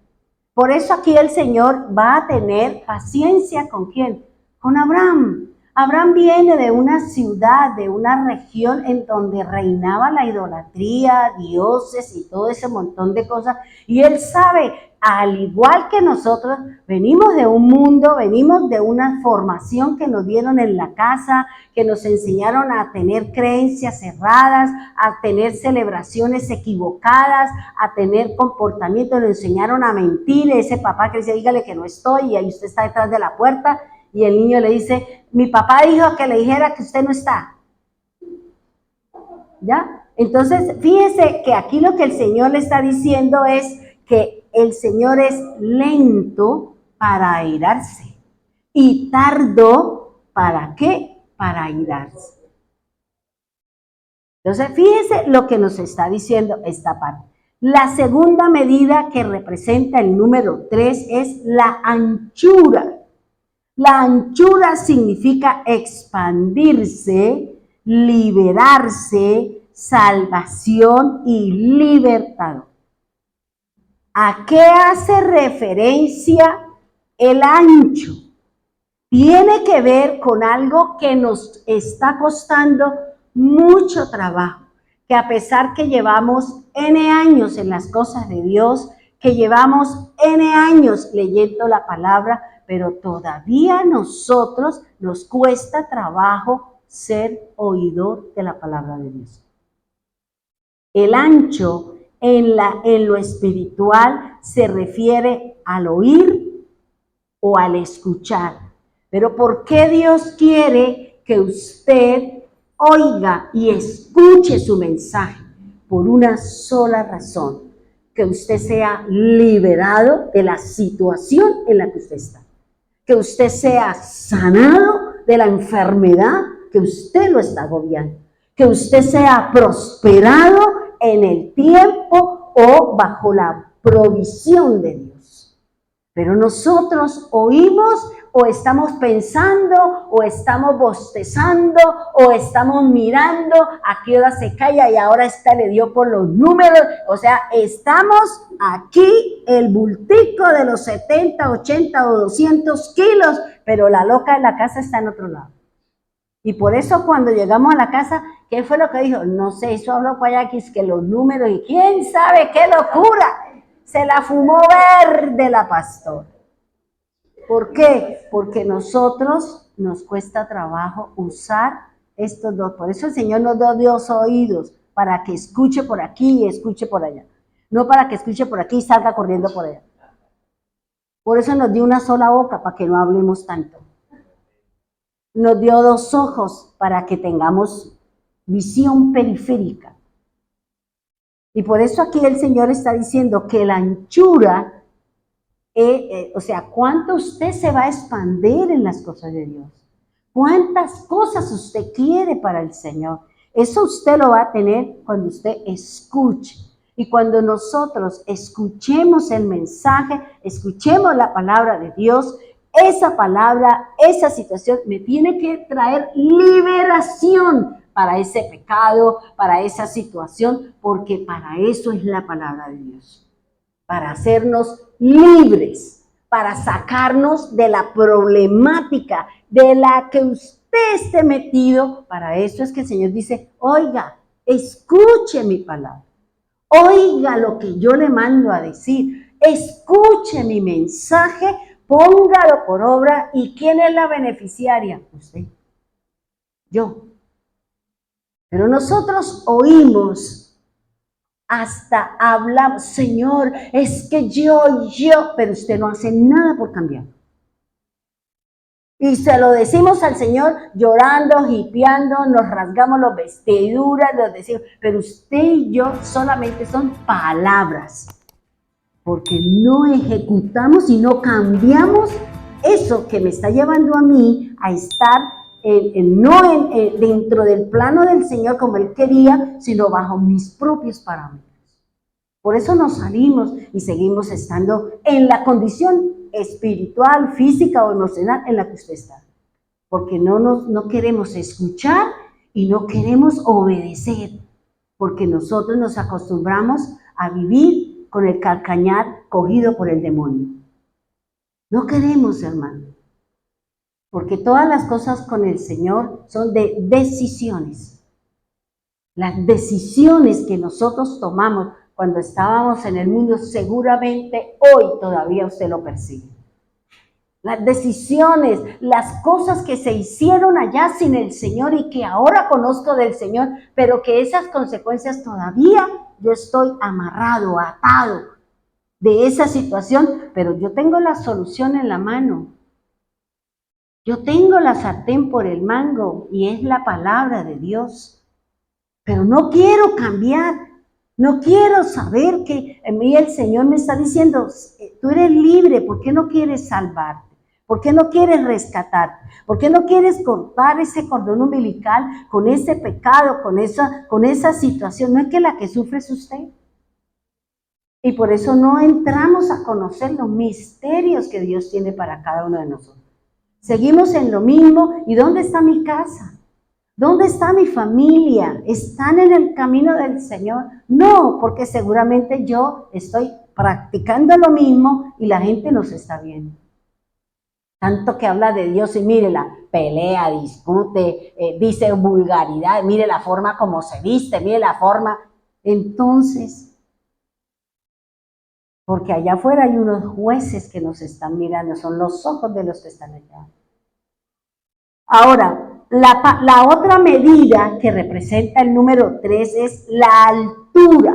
Speaker 2: Por eso aquí el Señor va a tener paciencia ¿con quién? Con Abraham. Abraham viene de una ciudad, de una región en donde reinaba la idolatría, dioses y todo ese montón de cosas. Y él sabe, al igual que nosotros, venimos de un mundo, venimos de una formación que nos dieron en la casa, que nos enseñaron a tener creencias cerradas, a tener celebraciones equivocadas, a tener comportamientos, nos enseñaron a mentir. Ese papá que dice, dígale que no estoy, y ahí usted está detrás de la puerta. Y el niño le dice, mi papá dijo que le dijera que usted no está. ¿Ya? Entonces, fíjese que aquí lo que el Señor le está diciendo es que el Señor es lento para airarse y tardo, ¿para qué? Para airarse. Entonces, fíjese lo que nos está diciendo esta parte. La segunda medida que representa el número 3 es la anchura. La anchura significa expandirse, liberarse, salvación y libertad. ¿A qué hace referencia el ancho? Tiene que ver con algo que nos está costando mucho trabajo, que a pesar que llevamos N años en las cosas de Dios, que llevamos N años leyendo la palabra, pero todavía a nosotros nos cuesta trabajo ser oidor de la palabra de Dios. El ancho en lo espiritual se refiere al oír o al escuchar. Pero ¿por qué Dios quiere que usted oiga y escuche su mensaje? Por una sola razón, que usted sea liberado de la situación en la que usted está. Que usted sea sanado de la enfermedad que usted lo está agobiando. Que usted sea prosperado en el tiempo o bajo la provisión de Dios. Pero nosotros oímos o estamos pensando o estamos bostezando o estamos mirando a qué hora se calla y ahora esta le dio por los números. O sea, estamos aquí el bultico de los 70, 80 o 200 kilos, pero la loca de la casa está en otro lado. Y por eso cuando llegamos a la casa, ¿qué fue lo que dijo? No sé, eso habló para allá, que es que los números y quién sabe qué locura. Se la fumó verde la pastora. ¿Por qué? Porque nosotros nos cuesta trabajo usar estos dos. Por eso el Señor nos dio dos oídos, para que escuche por aquí y escuche por allá. No para que escuche por aquí y salga corriendo por allá. Por eso nos dio una sola boca, para que no hablemos tanto. Nos dio dos ojos para que tengamos visión periférica. Y por eso aquí el Señor está diciendo que la anchura, o sea, ¿cuánto usted se va a expandir en las cosas de Dios? ¿Cuántas cosas usted quiere para el Señor? Eso usted lo va a tener cuando usted escuche. Y cuando nosotros escuchemos el mensaje, escuchemos la palabra de Dios, esa palabra, esa situación me tiene que traer liberación para ese pecado, para esa situación, porque para eso es la palabra de Dios. Para hacernos libres, para sacarnos de la problemática de la que usted esté metido. Para eso es que el Señor dice, oiga, escuche mi palabra, oiga lo que yo le mando a decir, escuche mi mensaje, póngalo por obra. ¿Y quién es la beneficiaria? Usted, yo. Pero nosotros oímos, hasta hablamos, Señor, es que yo, pero usted no hace nada por cambiar. Y se lo decimos al Señor llorando, hipeando, nos rasgamos las vestiduras, nos decimos, pero usted y yo solamente son palabras, porque no ejecutamos y no cambiamos eso que me está llevando a mí a estar dentro del plano del Señor como Él quería, sino bajo mis propios parámetros. Por eso nos salimos y seguimos estando en la condición espiritual, física o emocional en la que usted está. Porque no queremos escuchar y no queremos obedecer. Porque nosotros nos acostumbramos a vivir con el calcañar cogido por el demonio. No queremos, hermano. Porque todas las cosas con el Señor son de decisiones. Las decisiones que nosotros tomamos cuando estábamos en el mundo, seguramente hoy todavía usted lo persigue. Las decisiones, las cosas que se hicieron allá sin el Señor y que ahora conozco del Señor, pero que esas consecuencias todavía yo estoy amarrado, atado de esa situación, pero yo tengo la solución en la mano. Yo tengo la sartén por el mango y es la palabra de Dios. Pero no quiero cambiar. No quiero saber que a mí el Señor me está diciendo, tú eres libre, ¿por qué no quieres salvarte? ¿Por qué no quieres rescatarte? ¿Por qué no quieres cortar ese cordón umbilical con ese pecado, con esa situación? No es que la que sufre es usted. Y por eso no entramos a conocer los misterios que Dios tiene para cada uno de nosotros. Seguimos en lo mismo. ¿Y dónde está mi casa? ¿Dónde está mi familia? ¿Están en el camino del Señor? No, porque seguramente yo estoy practicando lo mismo y la gente nos está viendo. Tanto que habla de Dios y mire la pelea, discute, dice vulgaridad, mire la forma como se viste, mire la forma. Entonces, porque allá afuera hay unos jueces que nos están mirando, son los ojos de los que están allá. Ahora, la otra medida que representa el número 3 es la altura.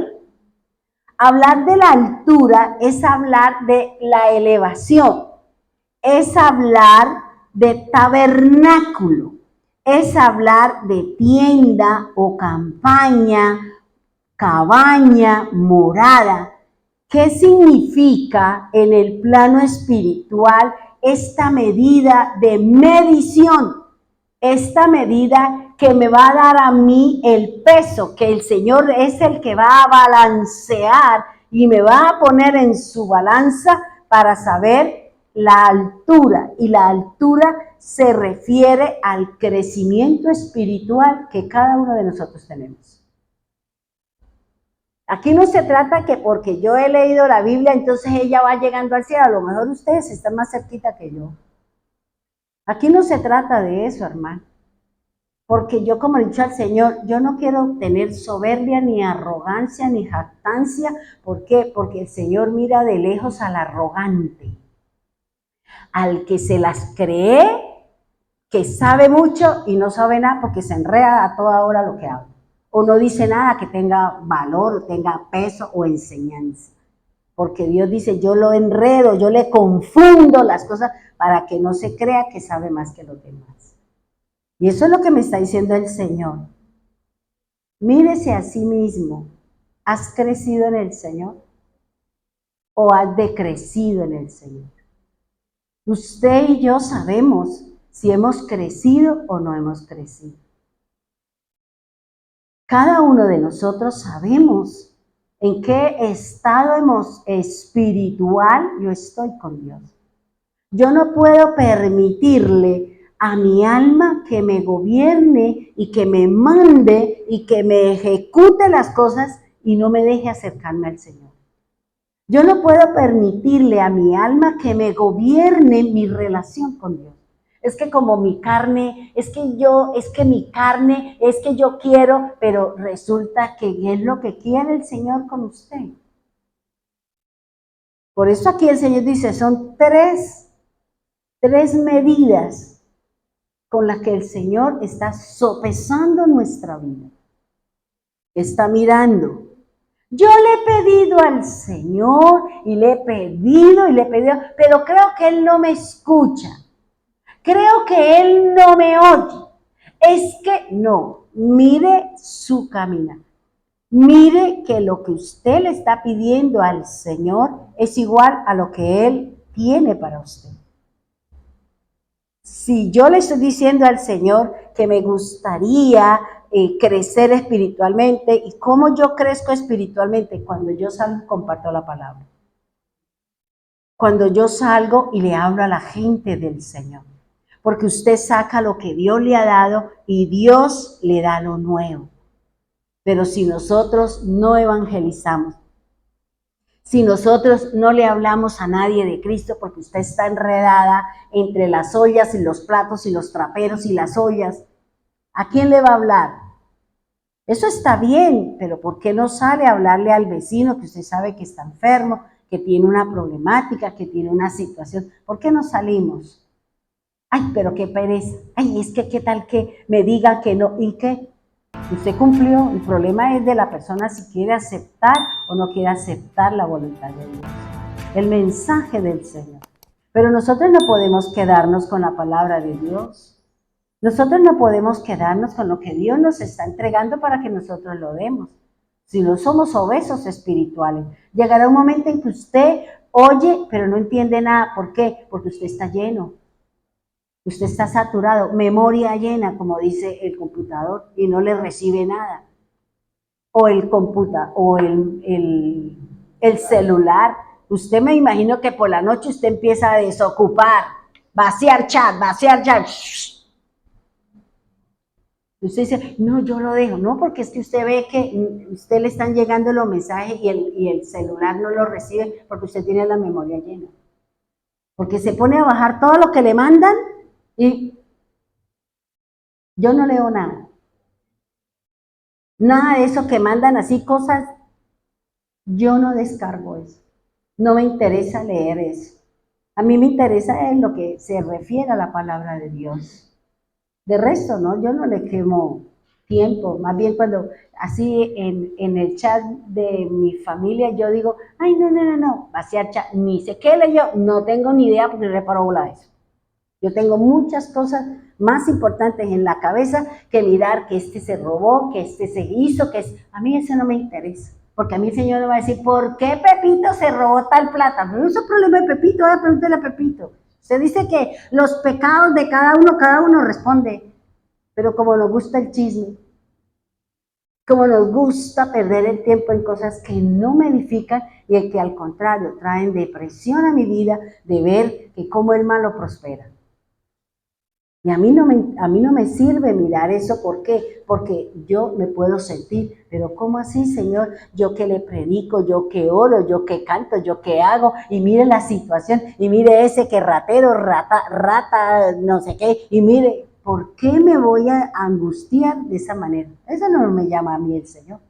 Speaker 2: Hablar de la altura es hablar de la elevación, es hablar de tabernáculo, es hablar de tienda o campaña, cabaña, morada. ¿Qué significa en el plano espiritual esta medida de medición? Esta medida que me va a dar a mí el peso, que el Señor es el que va a balancear y me va a poner en su balanza para saber la altura. Y la altura se refiere al crecimiento espiritual que cada uno de nosotros tenemos. Aquí no se trata que porque yo he leído la Biblia, entonces ella va llegando al cielo. A lo mejor ustedes están más cerquita que yo. Aquí no se trata de eso, hermano. Porque yo, como he dicho al Señor, yo no quiero tener soberbia, ni arrogancia, ni jactancia. ¿Por qué? Porque el Señor mira de lejos al arrogante. Al que se las cree, que sabe mucho y no sabe nada porque se enreda a toda hora lo que habla. O no dice nada que tenga valor, o tenga peso o enseñanza. Porque Dios dice, yo lo enredo, yo le confundo las cosas para que no se crea que sabe más que los demás. Y eso es lo que me está diciendo el Señor. Mírese a sí mismo. ¿Has crecido en el Señor? ¿O has decrecido en el Señor? Usted y yo sabemos si hemos crecido o no hemos crecido. Cada uno de nosotros sabemos en qué estado espiritual yo estoy con Dios. Yo no puedo permitirle a mi alma que me gobierne y que me mande y que me ejecute las cosas y no me deje acercarme al Señor. Yo no puedo permitirle a mi alma que me gobierne mi relación con Dios. Es que como mi carne, es que mi carne, es que yo quiero, pero resulta que es lo que quiere el Señor con usted. Por eso aquí el Señor dice, son tres medidas con las que el Señor está sopesando nuestra vida. Está mirando. Yo le he pedido al Señor y le he pedido, pero creo que Él no me escucha. Creo que Él no me oye. Es que no, mire su camino. Mire que lo que usted le está pidiendo al Señor es igual a lo que Él tiene para usted. Si yo le estoy diciendo al Señor que me gustaría crecer espiritualmente, ¿y cómo yo crezco espiritualmente? Cuando yo salgo y comparto la palabra. Cuando yo salgo y le hablo a la gente del Señor. Porque usted saca lo que Dios le ha dado y Dios le da lo nuevo. Pero si nosotros no evangelizamos, si nosotros no le hablamos a nadie de Cristo, porque usted está enredada entre las ollas y los platos y los traperos y las ollas, ¿a quién le va a hablar? Eso está bien, pero ¿por qué no sale a hablarle al vecino que usted sabe que está enfermo, que tiene una problemática, que tiene una situación? ¿Por qué no salimos? Ay, pero qué pereza. Ay, es que qué tal que me diga que no. ¿Y qué? Usted cumplió. El problema es de la persona si quiere aceptar o no quiere aceptar la voluntad de Dios. El mensaje del Señor. Pero nosotros no podemos quedarnos con la palabra de Dios. Nosotros no podemos quedarnos con lo que Dios nos está entregando para que nosotros lo demos. Si no somos obesos espirituales, llegará un momento en que usted oye, pero no entiende nada. ¿Por qué? Porque usted está lleno. Usted está saturado, memoria llena, como dice el computador, y no le recibe nada. O el celular. Usted me imagino que por la noche usted empieza a desocupar, vaciar chat. Usted dice, no, yo lo dejo. No, porque es que usted ve que usted le están llegando los mensajes y el celular no lo recibe porque usted tiene la memoria llena. Porque se pone a bajar todo lo que le mandan y yo no leo nada. Nada de eso que mandan así cosas, yo no descargo eso. No me interesa leer eso. A mí me interesa en lo que se refiere a la palabra de Dios. De resto, ¿no? Yo no le quemo tiempo. Más bien cuando así en el chat de mi familia yo digo, ay, no, vaciar chat. Ni sé qué leyó, no tengo ni idea porque no reparo bola de eso. Yo tengo muchas cosas más importantes en la cabeza que mirar que este se robó, que este se hizo, que es... A mí eso no me interesa. Porque a mí el Señor me va a decir, ¿por qué Pepito se robó tal plata? No es un problema de Pepito, voy a preguntarle a Pepito. Usted dice que los pecados de cada uno responde. Pero como nos gusta el chisme, como nos gusta perder el tiempo en cosas que no me edifican y que al contrario traen depresión a mi vida de ver que cómo el malo prospera. Y a mí no me sirve mirar eso. ¿Por qué? Porque yo me puedo sentir, pero ¿cómo así, Señor? Yo que le predico, yo que oro, yo que canto, yo que hago, y mire la situación, y mire ese que ratero, rata, no sé qué, y mire, ¿por qué me voy a angustiar de esa manera? Eso no me llama a mí el Señor.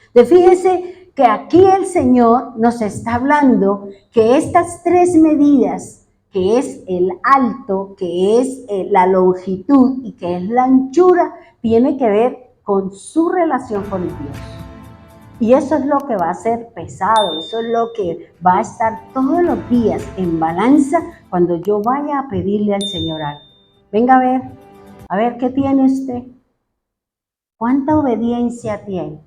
Speaker 2: Entonces fíjese que aquí el Señor nos está hablando que estas tres medidas, que es el alto, que es la longitud y que es la anchura, tiene que ver con su relación con Dios. Y eso es lo que va a ser pesado, eso es lo que va a estar todos los días en balanza cuando yo vaya a pedirle al Señor algo. Venga a ver qué tiene usted. ¿Cuánta obediencia tiene?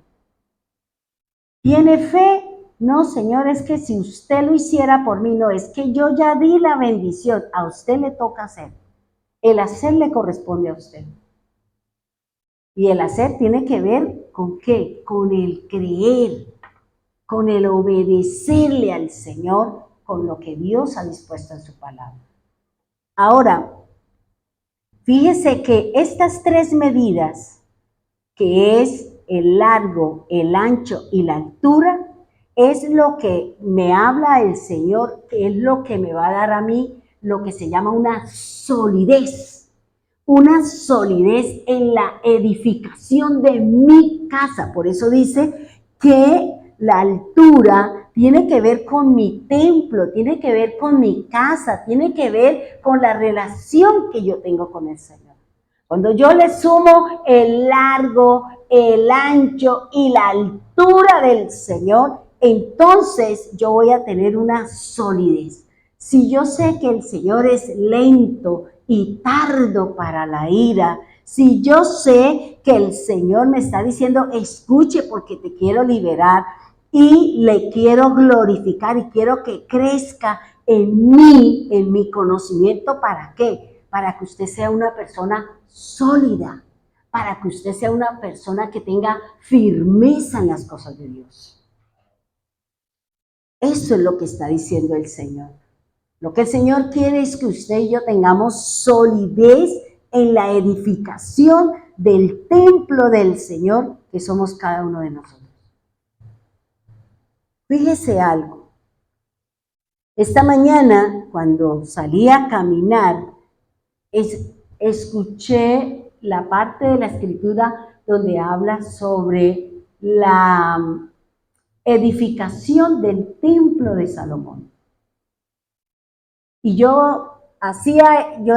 Speaker 2: ¿Tiene fe? No, Señor, es que si usted lo hiciera por mí, no, es que yo ya di la bendición, a usted le toca hacer. El hacer le corresponde a usted. Y el hacer tiene que ver ¿con qué? Con el creer, con el obedecerle al Señor, con lo que Dios ha dispuesto en su palabra. Ahora, fíjese que estas tres medidas, que es el largo, el ancho y la altura, es lo que me habla el Señor, que es lo que me va a dar a mí lo que se llama una solidez en la edificación de mi casa. Por eso dice que la altura tiene que ver con mi templo, tiene que ver con mi casa, tiene que ver con la relación que yo tengo con el Señor. Cuando yo le sumo el largo, el ancho y la altura del Señor, entonces yo voy a tener una solidez. Si yo sé que el Señor es lento y tardo para la ira, si yo sé que el Señor me está diciendo, escuche porque te quiero liberar y le quiero glorificar y quiero que crezca en mí, en mi conocimiento, ¿para qué? Para que usted sea una persona sólida, para que usted sea una persona que tenga firmeza en las cosas de Dios. Eso es lo que está diciendo el Señor. Lo que el Señor quiere es que usted y yo tengamos solidez en la edificación del templo del Señor, que somos cada uno de nosotros. Fíjese algo. Esta mañana, cuando salí a caminar, escuché la parte de la Escritura donde habla sobre la edificación del templo de Salomón. Y yo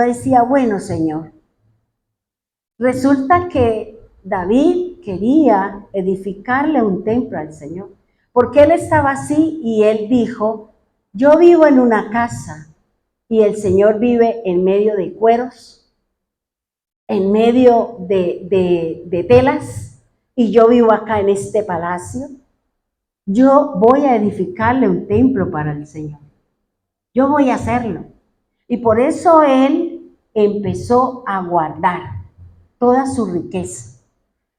Speaker 2: decía, bueno, Señor, resulta que David quería edificarle un templo al Señor, porque él estaba así y él dijo, yo vivo en una casa y el Señor vive en medio de cueros, en medio de telas, y yo vivo acá en este palacio. Yo voy a edificarle un templo para el Señor. Yo voy a hacerlo. Y por eso él empezó a guardar toda su riqueza.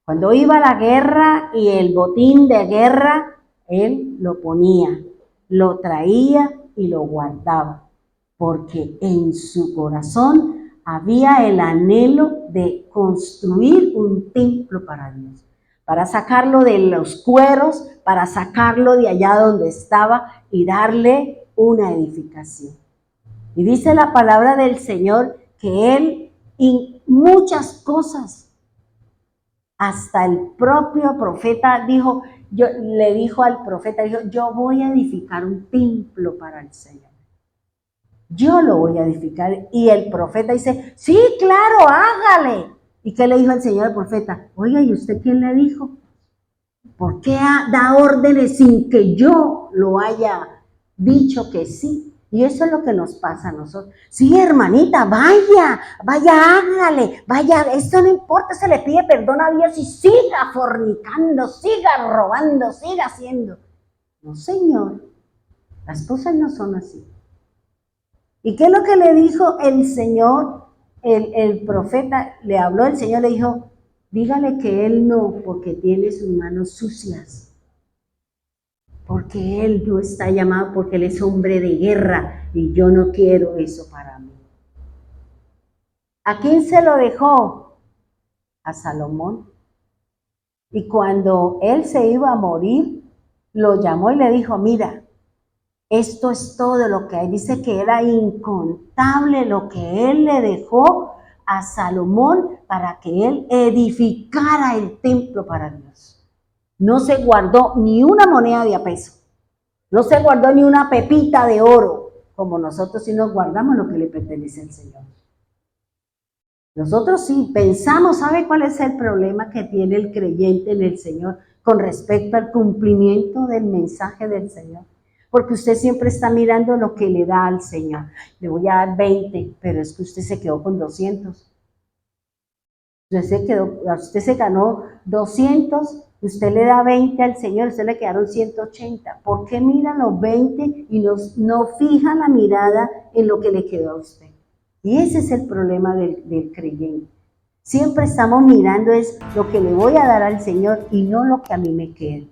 Speaker 2: Cuando iba a la guerra y el botín de guerra, él lo ponía, lo traía y lo guardaba, porque en su corazón había el anhelo de construir un templo para Dios, para sacarlo de los cueros, para sacarlo de allá donde estaba y darle una edificación. Y dice la palabra del Señor que él y muchas cosas, hasta el propio profeta le dijo al profeta, yo voy a edificar un templo para el Señor. Yo lo voy a edificar. Y el profeta dice, sí, claro, hágale. ¿Y qué le dijo el Señor al profeta? Oiga, ¿y usted quién le dijo? ¿Por qué da órdenes sin que yo lo haya dicho que sí? Y eso es lo que nos pasa a nosotros. Sí, hermanita, vaya, hágale, vaya, esto no importa, se le pide perdón a Dios y siga fornicando, siga robando, siga haciendo. No, Señor, las cosas no son así. ¿Y qué es lo que le dijo el Señor? El profeta, le habló el Señor, le dijo, dígale que él no, porque tiene sus manos sucias. Porque él no está llamado, porque él es hombre de guerra y yo no quiero eso para mí. ¿A quién se lo dejó? A Salomón. Y cuando él se iba a morir, lo llamó y le dijo, mira, esto es todo lo que hay. Dice que era incontable lo que él le dejó a Salomón para que él edificara el templo para Dios. No se guardó ni una moneda de a peso. No se guardó ni una pepita de oro, como nosotros sí nos guardamos lo que le pertenece al Señor. Nosotros sí pensamos, ¿sabe cuál es el problema que tiene el creyente en el Señor con respecto al cumplimiento del mensaje del Señor? Porque usted siempre está mirando lo que le da al Señor. Le voy a dar 20, pero es que usted se quedó con 200. Usted se ganó 200, usted le da 20 al Señor, usted le quedaron 180. ¿Por qué mira los 20 y no fija la mirada en lo que le quedó a usted? Y ese es el problema del creyente. Siempre estamos mirando es lo que le voy a dar al Señor y no lo que a mí me queda.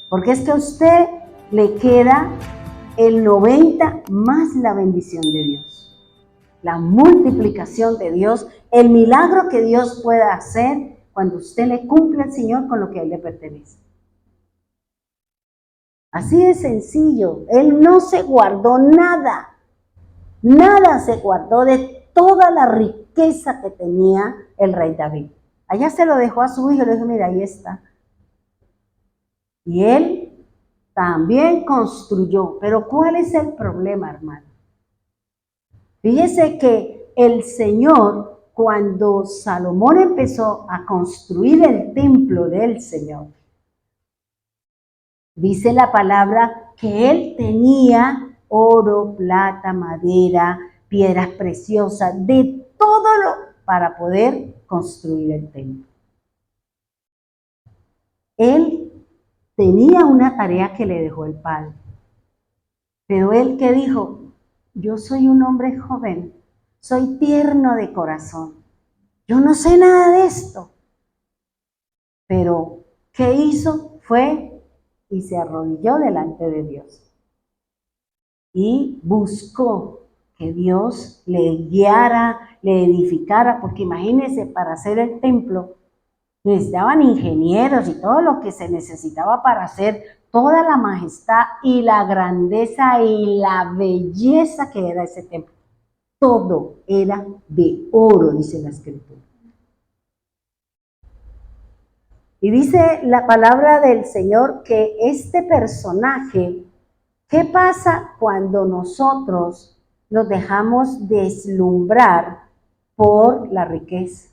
Speaker 2: Porque es que a usted le queda el 90 más la bendición de Dios. La multiplicación de Dios, el milagro que Dios pueda hacer cuando usted le cumple al Señor con lo que a Él le pertenece. Así de sencillo. Él no se guardó nada. Nada se guardó de toda la riqueza que tenía el rey David. Allá se lo dejó a su hijo, le dijo, mira, ahí está. Y él también construyó. Pero ¿cuál es el problema, hermano? Fíjese que el Señor, cuando Salomón empezó a construir el templo del Señor, dice la palabra que él tenía oro, plata, madera, piedras preciosas, de todo para poder construir el templo. Él tenía una tarea que le dejó el Padre, pero él que dijo, yo soy un hombre joven, soy tierno de corazón, yo no sé nada de esto. Pero, ¿qué hizo? Fue y se arrodilló delante de Dios. Y buscó que Dios le guiara, le edificara, porque imagínense, para hacer el templo necesitaban ingenieros y todo lo que se necesitaba para hacer toda la majestad y la grandeza y la belleza que era ese templo. Todo era de oro, dice la Escritura. Y dice la palabra del Señor que este personaje, ¿qué pasa cuando nosotros nos dejamos deslumbrar por la riqueza,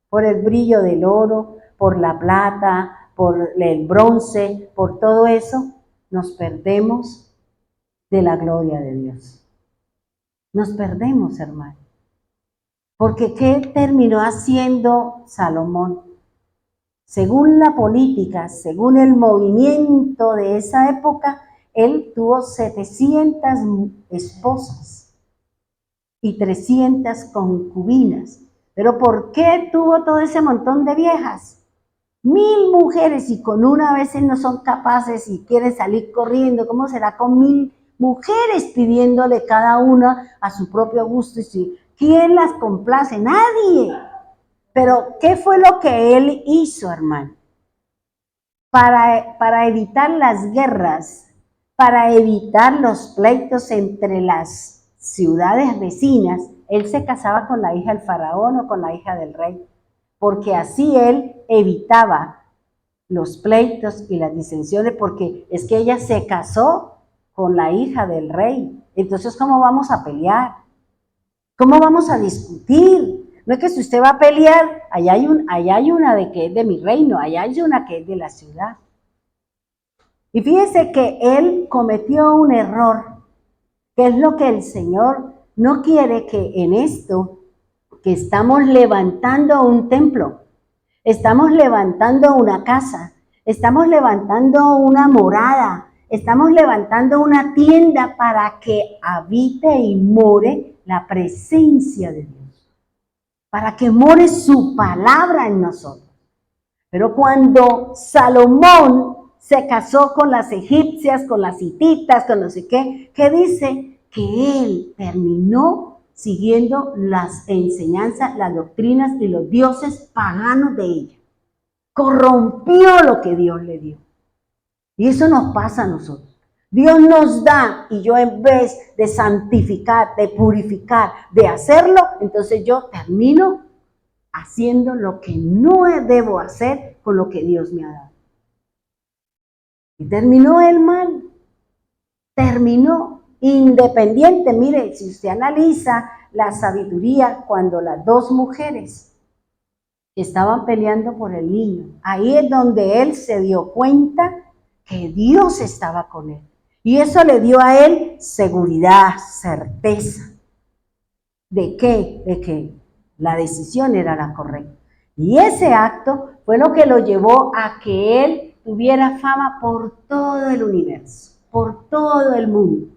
Speaker 2: por el brillo del oro, por la plata, por el bronce, por todo eso? Nos perdemos de la gloria de Dios. Nos perdemos, hermano. Porque ¿qué terminó haciendo Salomón? Según la política, según el movimiento de esa época, él tuvo 700 esposas y 300 concubinas. ¿Pero por qué tuvo todo ese montón de viejas? 1000 mujeres, y con una a veces no son capaces y quieren salir corriendo. ¿Cómo será con 1000 mujeres pidiéndole cada una a su propio gusto? Y si, ¿quién las complace? Nadie. Pero, ¿qué fue lo que él hizo, hermano? Para evitar las guerras, para evitar los pleitos entre las ciudades vecinas, él se casaba con la hija del faraón o con la hija del rey, porque así él evitaba los pleitos y las disensiones, porque es que ella se casó con la hija del rey. Entonces, ¿cómo vamos a pelear? ¿Cómo vamos a discutir? No es que si usted va a pelear, allá hay una de que es de mi reino, allá hay una que es de la ciudad. Y fíjese que él cometió un error, que es lo que el Señor no quiere, que en esto, que estamos levantando un templo, estamos levantando una casa, estamos levantando una morada, estamos levantando una tienda para que habite y more la presencia de Dios, para que more su palabra en nosotros. Pero cuando Salomón se casó con las egipcias, con las hititas, con no sé qué, ¿qué dice? Que él terminó siguiendo las enseñanzas, las doctrinas y los dioses paganos de ella. Corrompió lo que Dios le dio. Y eso nos pasa a nosotros. Dios nos da, y yo en vez de santificar, de purificar, de hacerlo, entonces yo termino haciendo lo que no debo hacer con lo que Dios me ha dado. Y terminó el mal, terminó independiente. Mire, si usted analiza la sabiduría, cuando las dos mujeres estaban peleando por el niño, ahí es donde él se dio cuenta que Dios estaba con él. Y eso le dio a él seguridad, certeza. ¿De qué? De que la decisión era la correcta. Y ese acto fue lo que lo llevó a que él tuviera fama por todo el universo, por todo el mundo.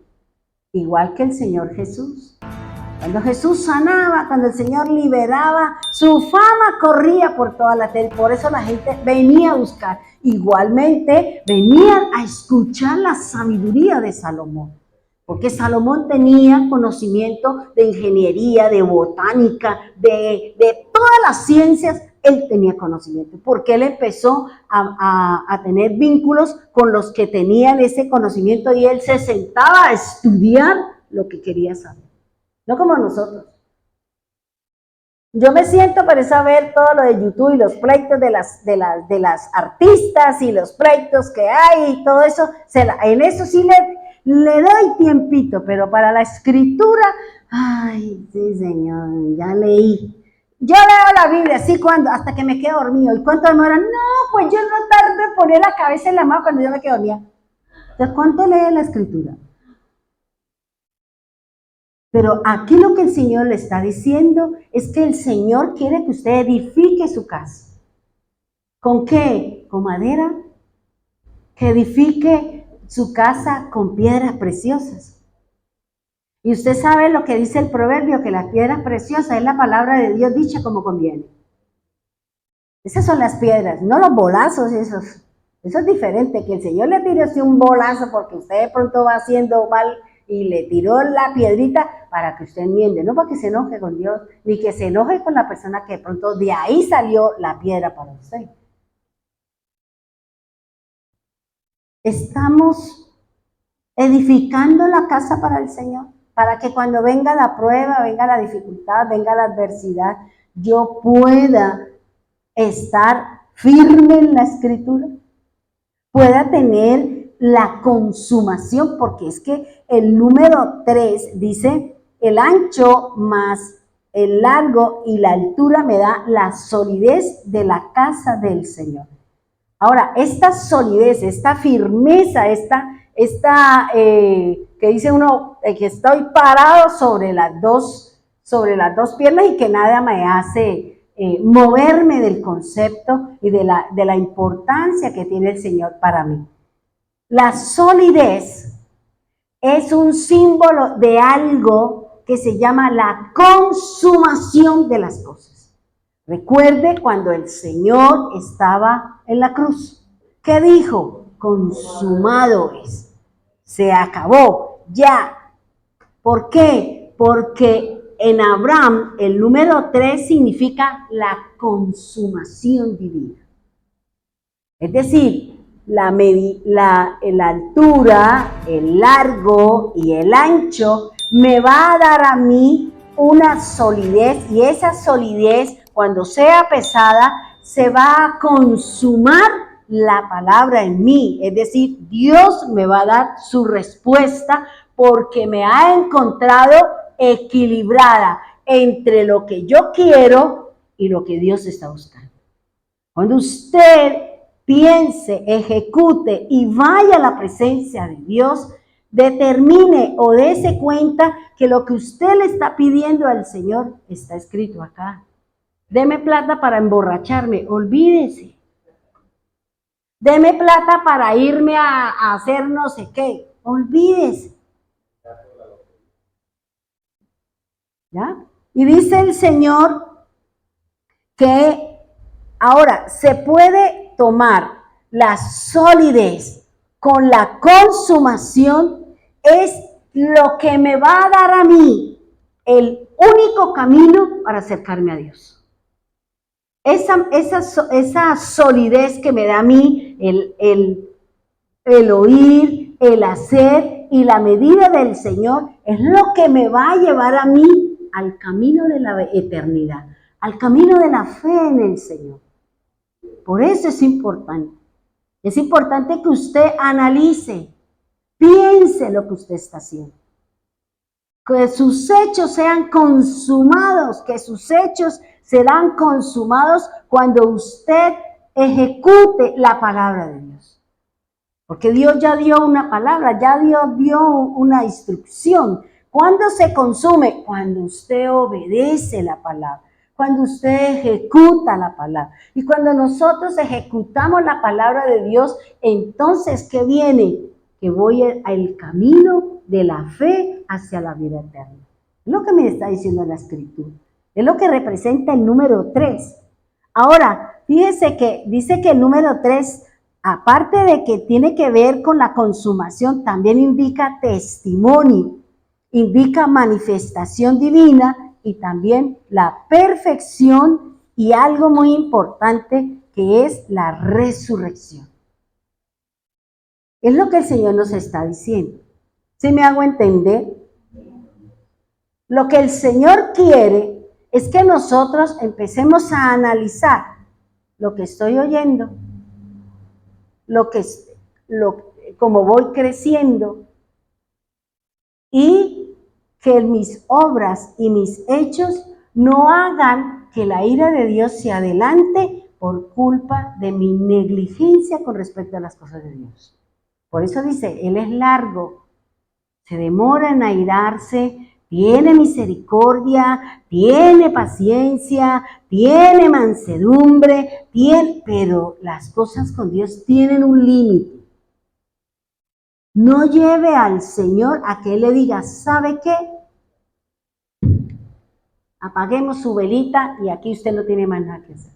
Speaker 2: Igual que el Señor Jesús. Cuando Jesús sanaba, cuando el Señor liberaba, su fama corría por toda la tierra. Por eso la gente venía a buscar. Igualmente, venían a escuchar la sabiduría de Salomón. Porque Salomón tenía conocimiento de ingeniería, de botánica, de todas las ciencias. Él tenía conocimiento. Porque él empezó a tener vínculos con los que tenían ese conocimiento. Y él se sentaba a estudiar lo que quería saber. no como nosotros. Yo me siento por eso a ver todo lo de YouTube y los pleitos de las artistas y los pleitos que hay y todo eso. En eso sí le doy tiempito, pero para la escritura, ay, sí, señor, ya leí. Yo leo la Biblia así hasta que me quedo dormido. ¿Y cuánto demora? No, pues yo no tardo en poner la cabeza en la mano cuando yo me quedo dormida. Entonces, ¿cuánto lee la escritura? Pero aquí lo que el Señor le está diciendo es que el Señor quiere que usted edifique su casa. ¿Con qué? Con madera. Que edifique su casa con piedras preciosas. Y usted sabe lo que dice el proverbio, que las piedras preciosas es la palabra de Dios dicha como conviene. Esas son las piedras, no los bolazos esos. Eso es diferente, que el Señor le tire usted un bolazo porque usted de pronto va haciendo mal y le tiró la piedrita para que usted enmiende, no para que se enoje con Dios, ni que se enoje con la persona que de pronto de ahí salió la piedra para usted. Estamos edificando la casa para el Señor, para que cuando venga la prueba, venga la dificultad, venga la adversidad, yo pueda estar firme en la escritura, pueda tener la consumación, porque es que el número 3 dice, el ancho más el largo y la altura me da la solidez de la casa del Señor. Ahora, esta solidez, esta firmeza, que dice uno, que estoy parado sobre las dos piernas y que nada me hace moverme del concepto y de la importancia que tiene el Señor para mí. La solidez es un símbolo de algo que se llama la consumación de las cosas. Recuerde cuando el Señor estaba en la cruz. ¿Qué dijo? Consumado es. Se acabó, ya. ¿Por qué? Porque en Abraham el número 3 significa la consumación divina. Es decir, la altura, el largo y el ancho me va a dar a mí una solidez, y esa solidez, cuando sea pesada, se va a consumar la palabra en mí. Es decir, Dios me va a dar su respuesta porque me ha encontrado equilibrada entre lo que yo quiero y lo que Dios está buscando. Cuando usted piense, ejecute y vaya a la presencia de Dios, determine o dése cuenta que lo que usted le está pidiendo al Señor está escrito acá. Deme plata para emborracharme, olvídese. Deme plata para irme a hacer no sé qué, olvídese. ¿Ya? Y dice el Señor que ahora se puede tomar la solidez con la consumación, es lo que me va a dar a mí el único camino para acercarme a Dios. Esa solidez que me da a mí el oír, el hacer y la medida del Señor es lo que me va a llevar a mí al camino de la eternidad, al camino de la fe en el Señor. Por eso es importante. Es importante que usted analice, piense lo que usted está haciendo. Que sus hechos sean consumados, que sus hechos serán consumados cuando usted ejecute la palabra de Dios. Porque Dios ya dio una palabra, ya Dios dio una instrucción. ¿Cuándo se consume? Cuando usted obedece la palabra, cuando usted ejecuta la palabra. Y cuando nosotros ejecutamos la palabra de Dios, entonces, ¿qué viene? Que voy al camino de la fe hacia la vida eterna. Es lo que me está diciendo la Escritura. Es lo que representa el número 3. Ahora, fíjese que dice que el número 3, aparte de que tiene que ver con la consumación, también indica testimonio, indica manifestación divina y también la perfección y algo muy importante que es la resurrección. Es lo que el Señor nos está diciendo. ¿Sí me hago entender? Lo que el Señor quiere es que nosotros empecemos a analizar lo que estoy oyendo, como voy creciendo, y que mis obras y mis hechos no hagan que la ira de Dios se adelante por culpa de mi negligencia con respecto a las cosas de Dios. Por eso dice, Él es largo, se demora en airarse, tiene misericordia, tiene paciencia, tiene mansedumbre, pero las cosas con Dios tienen un límite. No lleve al Señor a que Él le diga, ¿sabe qué? Apaguemos su velita y aquí usted no tiene más nada que hacer.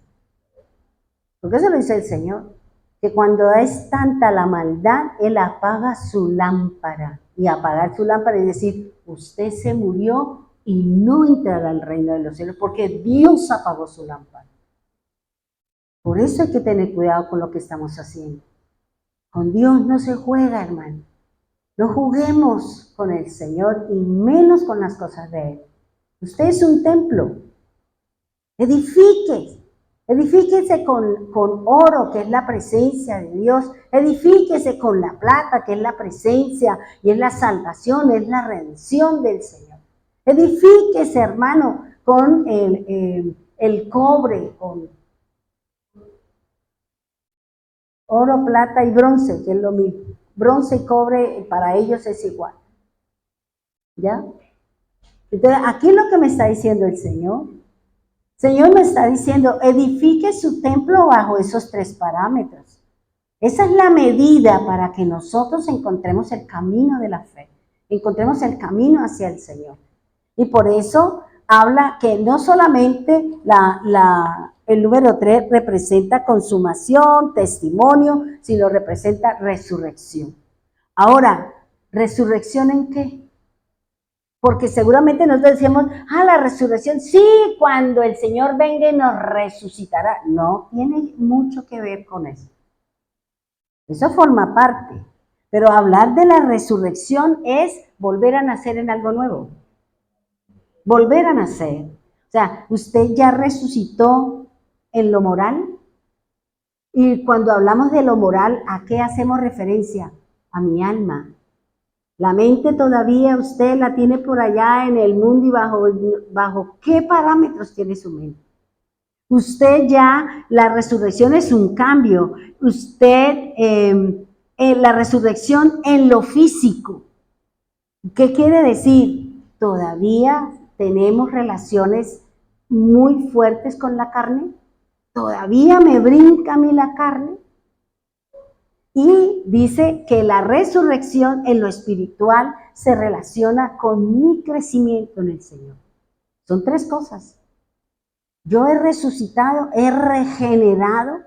Speaker 2: Porque eso lo dice el Señor, que cuando es tanta la maldad, Él apaga su lámpara. Y apagar su lámpara es decir, usted se murió y no entrará al reino de los cielos, porque Dios apagó su lámpara. Por eso hay que tener cuidado con lo que estamos haciendo. Con Dios no se juega, hermano. No juguemos con el Señor y menos con las cosas de Él. Usted es un templo. Edifíquese con oro, que es la presencia de Dios. Edifíquese con la plata, que es la presencia y es la salvación, es la redención del Señor. Edifíquese, hermano, con el cobre, con oro, plata y bronce, que es lo mismo. Bronce y cobre para ellos es igual. ¿Ya? Entonces, aquí es lo que me está diciendo el Señor. El Señor me está diciendo, edifique su templo bajo esos 3 parámetros. Esa es la medida para que nosotros encontremos el camino de la fe, encontremos el camino hacia el Señor. Y por eso habla que no solamente el número 3 representa consumación, testimonio, sino representa resurrección. Ahora, ¿resurrección en qué? Porque seguramente nosotros decíamos, la resurrección, sí, cuando el Señor venga y nos resucitará. No tiene mucho que ver con eso. Eso forma parte. Pero hablar de la resurrección es volver a nacer en algo nuevo. Volver a nacer. O sea, usted ya resucitó en lo moral. Y cuando hablamos de lo moral, ¿a qué hacemos referencia? A mi alma. La mente todavía usted la tiene por allá en el mundo y bajo qué parámetros tiene su mente. Usted ya, la resurrección es un cambio. Usted, la resurrección en lo físico. ¿Qué quiere decir? Todavía tenemos relaciones muy fuertes con la carne. Todavía me brinca a mí la carne. Y dice que la resurrección en lo espiritual se relaciona con mi crecimiento en el Señor. Son 3 cosas. Yo he resucitado, he regenerado.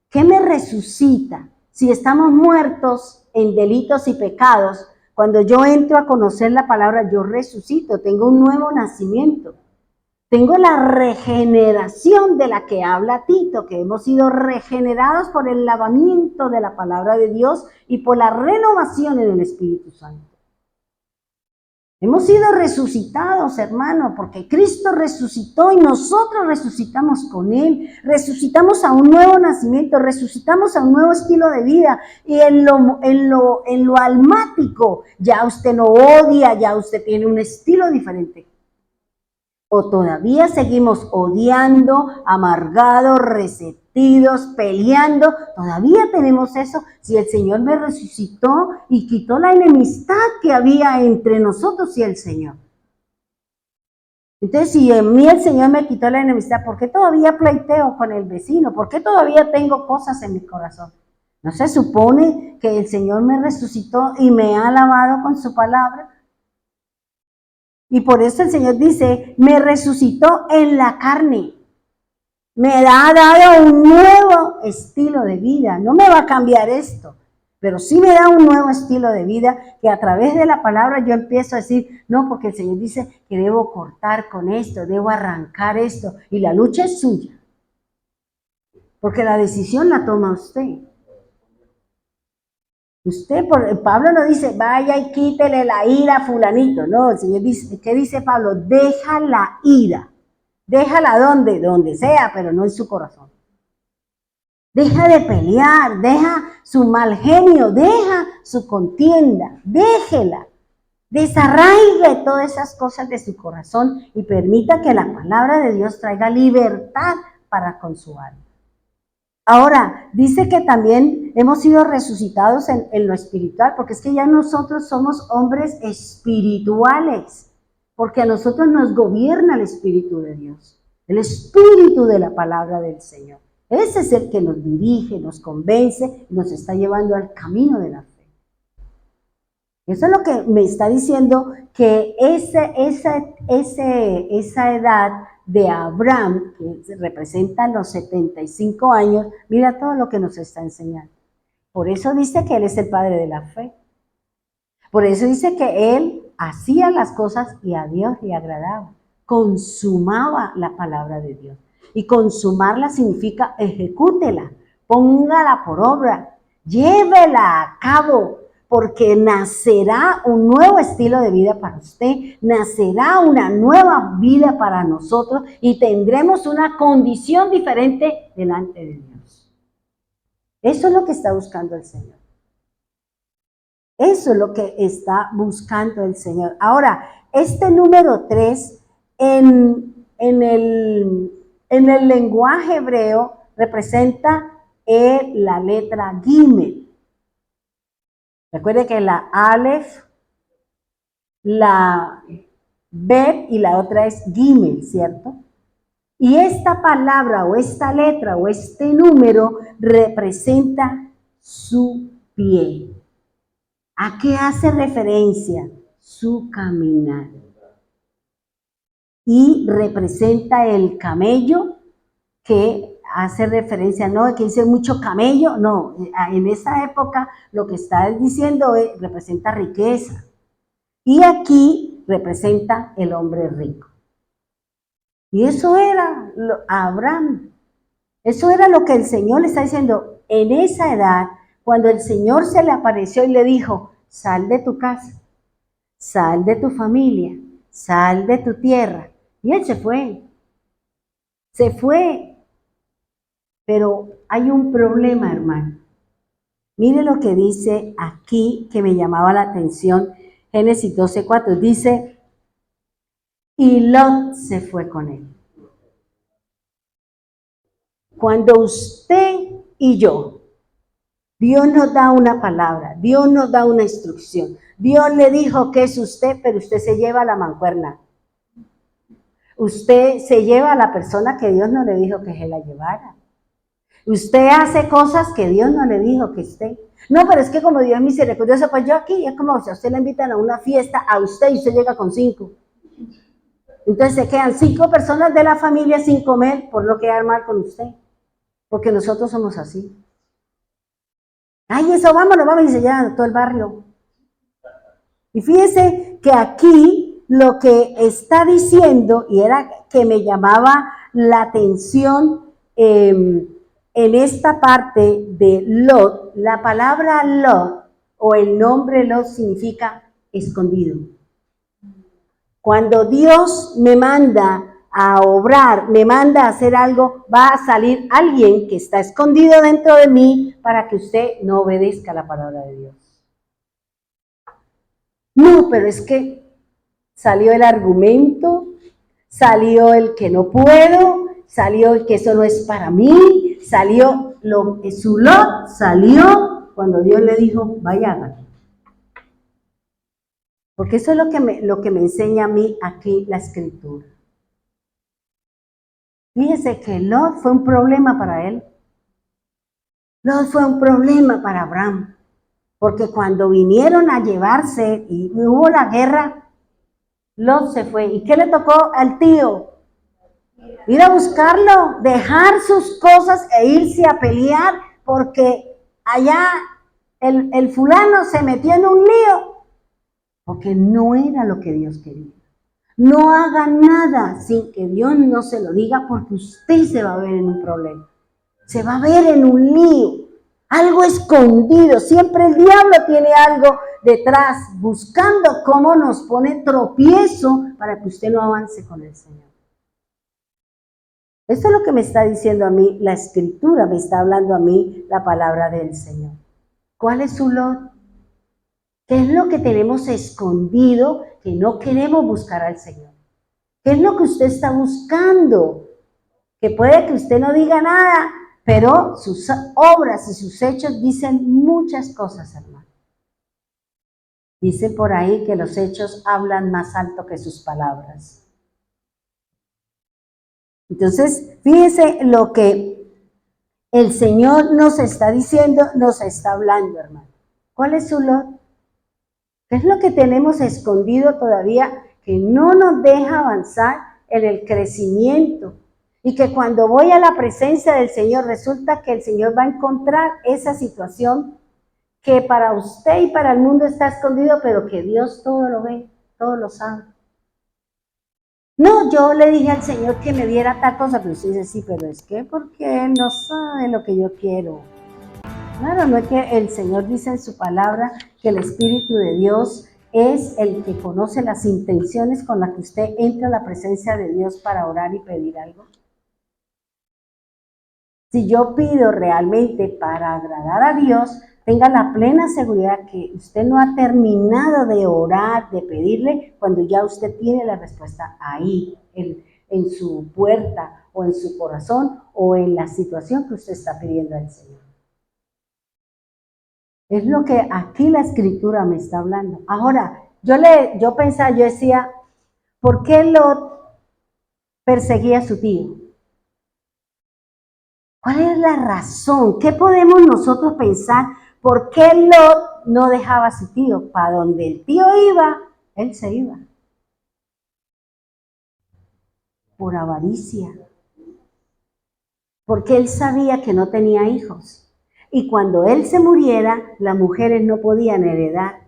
Speaker 2: ¿Qué me resucita? Si estamos muertos en delitos y pecados, cuando yo entro a conocer la palabra, yo resucito, tengo un nuevo nacimiento. Tengo la regeneración de la que habla Tito, que hemos sido regenerados por el lavamiento de la palabra de Dios y por la renovación en el Espíritu Santo. Hemos sido resucitados, hermano, porque Cristo resucitó y nosotros resucitamos con Él. Resucitamos a un nuevo nacimiento, resucitamos a un nuevo estilo de vida. Y en lo almático, ya usted no odia, ya usted tiene un estilo diferente. O todavía seguimos odiando, amargados, resentidos, peleando. Todavía tenemos eso. Si el Señor me resucitó y quitó la enemistad que había entre nosotros y el Señor. Entonces, si en mí el Señor me quitó la enemistad, ¿por qué todavía pleiteo con el vecino? ¿Por qué todavía tengo cosas en mi corazón? ¿No se supone que el Señor me resucitó y me ha lavado con su palabra? Y por eso el Señor dice, me resucitó en la carne. Me ha dado un nuevo estilo de vida. No me va a cambiar esto, pero sí me da un nuevo estilo de vida que a través de la palabra yo empiezo a decir, no, porque el Señor dice que debo cortar con esto, debo arrancar esto. Y la lucha es suya. Porque la decisión la toma usted. Pablo no dice, vaya y quítele la ira a fulanito. No, el Señor dice, ¿qué dice Pablo? Deja la ira. Déjala donde sea, pero no en su corazón. Deja de pelear, deja su mal genio, deja su contienda, déjela. Desarraigue todas esas cosas de su corazón y permita que la palabra de Dios traiga libertad para con su alma. Ahora, dice que también hemos sido resucitados en lo espiritual, porque es que ya nosotros somos hombres espirituales, porque a nosotros nos gobierna el Espíritu de Dios, el Espíritu de la palabra del Señor. Ese es el que nos dirige, nos convence y nos está llevando al camino de la fe. Eso es lo que me está diciendo que esa edad de Abraham, que representa los 75 años, mira todo lo que nos está enseñando. Por eso dice que Él es el Padre de la fe. Por eso dice que Él hacía las cosas y a Dios le agradaba. Consumaba la palabra de Dios. Y consumarla significa ejecútela, póngala por obra, llévela a cabo, porque nacerá un nuevo estilo de vida para usted, nacerá una nueva vida para nosotros y tendremos una condición diferente delante de Dios. Eso es lo que está buscando el Señor. Eso es lo que está buscando el Señor. Ahora, este número 3 en el lenguaje hebreo representa la letra Gimel. Recuerde que la Aleph, la Bet y la otra es Gimel, ¿cierto? Y esta palabra o esta letra o este número representa su pie. ¿A qué hace referencia? Su caminar. Y representa el camello, que hace referencia, no, que dice mucho camello, no, en esa época lo que está diciendo representa riqueza. Y aquí representa el hombre rico. Y eso era Abraham. Eso era lo que el Señor le está diciendo en esa edad, cuando el Señor se le apareció y le dijo, sal de tu casa, sal de tu familia, sal de tu tierra. Y él se fue. Se fue. Pero hay un problema, hermano. Mire lo que dice aquí que me llamaba la atención. Génesis 12:4 dice, y Lot se fue con él. Cuando usted y yo, Dios nos da una palabra, Dios nos da una instrucción, Dios le dijo que es usted, pero usted se lleva a la mancuerna. Usted se lleva a la persona que Dios no le dijo que se la llevara. Usted hace cosas que Dios no le dijo que esté. No, pero es que como Dios es misericordioso, pues yo aquí, es como si a usted le invitan a una fiesta, a usted y usted llega con 5. Entonces se quedan 5 personas de la familia sin comer por no quedar mal con usted. Porque nosotros somos así. Ay, eso, vámonos, y se llevan a todo el barrio. Y fíjese que aquí lo que está diciendo, y era que me llamaba la atención en esta parte de Lot, la palabra Lot o el nombre Lot significa escondido. Cuando Dios me manda a obrar, me manda a hacer algo, va a salir alguien que está escondido dentro de mí para que usted no obedezca la palabra de Dios. No, pero es que salió el argumento, salió el que no puedo, salió el que eso no es para mí, salió su Lot, salió cuando Dios le dijo, vaya, hágalo. Porque eso es lo que me enseña a mí aquí la Escritura. Fíjese que Lot fue un problema para él. Lot fue un problema para Abraham. Porque cuando vinieron a llevarse y hubo la guerra, Lot se fue. ¿Y qué le tocó al tío? Ir a buscarlo, dejar sus cosas e irse a pelear porque allá el fulano se metió en un lío. Porque no era lo que Dios quería. No haga nada sin que Dios no se lo diga porque usted se va a ver en un problema. Se va a ver en un lío. algo escondido. Siempre el diablo tiene algo detrás, buscando cómo nos pone tropiezo para que usted no avance con el Señor. Esto es lo que me está diciendo a mí la Escritura, me está hablando a mí la palabra del Señor. ¿Cuál es su lot? ¿Qué es lo que tenemos escondido que no queremos buscar al Señor? ¿Qué es lo que usted está buscando? Que puede que usted no diga nada, pero sus obras y sus hechos dicen muchas cosas, hermano. Dice por ahí que los hechos hablan más alto que sus palabras. Entonces, fíjense lo que el Señor nos está diciendo, nos está hablando, hermano. ¿Cuál es su lot? ¿Qué es lo que tenemos escondido todavía que no nos deja avanzar en el crecimiento? Y que cuando voy a la presencia del Señor, resulta que el Señor va a encontrar esa situación que para usted y para el mundo está escondido, pero que Dios todo lo ve, todo lo sabe. No, yo le dije al Señor que me diera tal cosa, pero usted dice, sí, pero es que porque Él no sabe lo que yo quiero. Claro, no es que el Señor dice en su palabra que el Espíritu de Dios es el que conoce las intenciones con las que usted entra a la presencia de Dios para orar y pedir algo. Si yo pido realmente para agradar a Dios, tenga la plena seguridad que usted no ha terminado de orar, de pedirle, cuando ya usted tiene la respuesta ahí, en su puerta o en su corazón o en la situación que usted está pidiendo al Señor. Es lo que aquí la Escritura me está hablando. Ahora, yo pensaba, yo decía, ¿por qué Lot perseguía a su tío? ¿Cuál es la razón? ¿Qué podemos nosotros pensar? ¿Por qué Lot no dejaba a su tío? Para donde el tío iba, él se iba. Por avaricia. Porque él sabía que no tenía hijos. Y cuando él se muriera, las mujeres no podían heredar.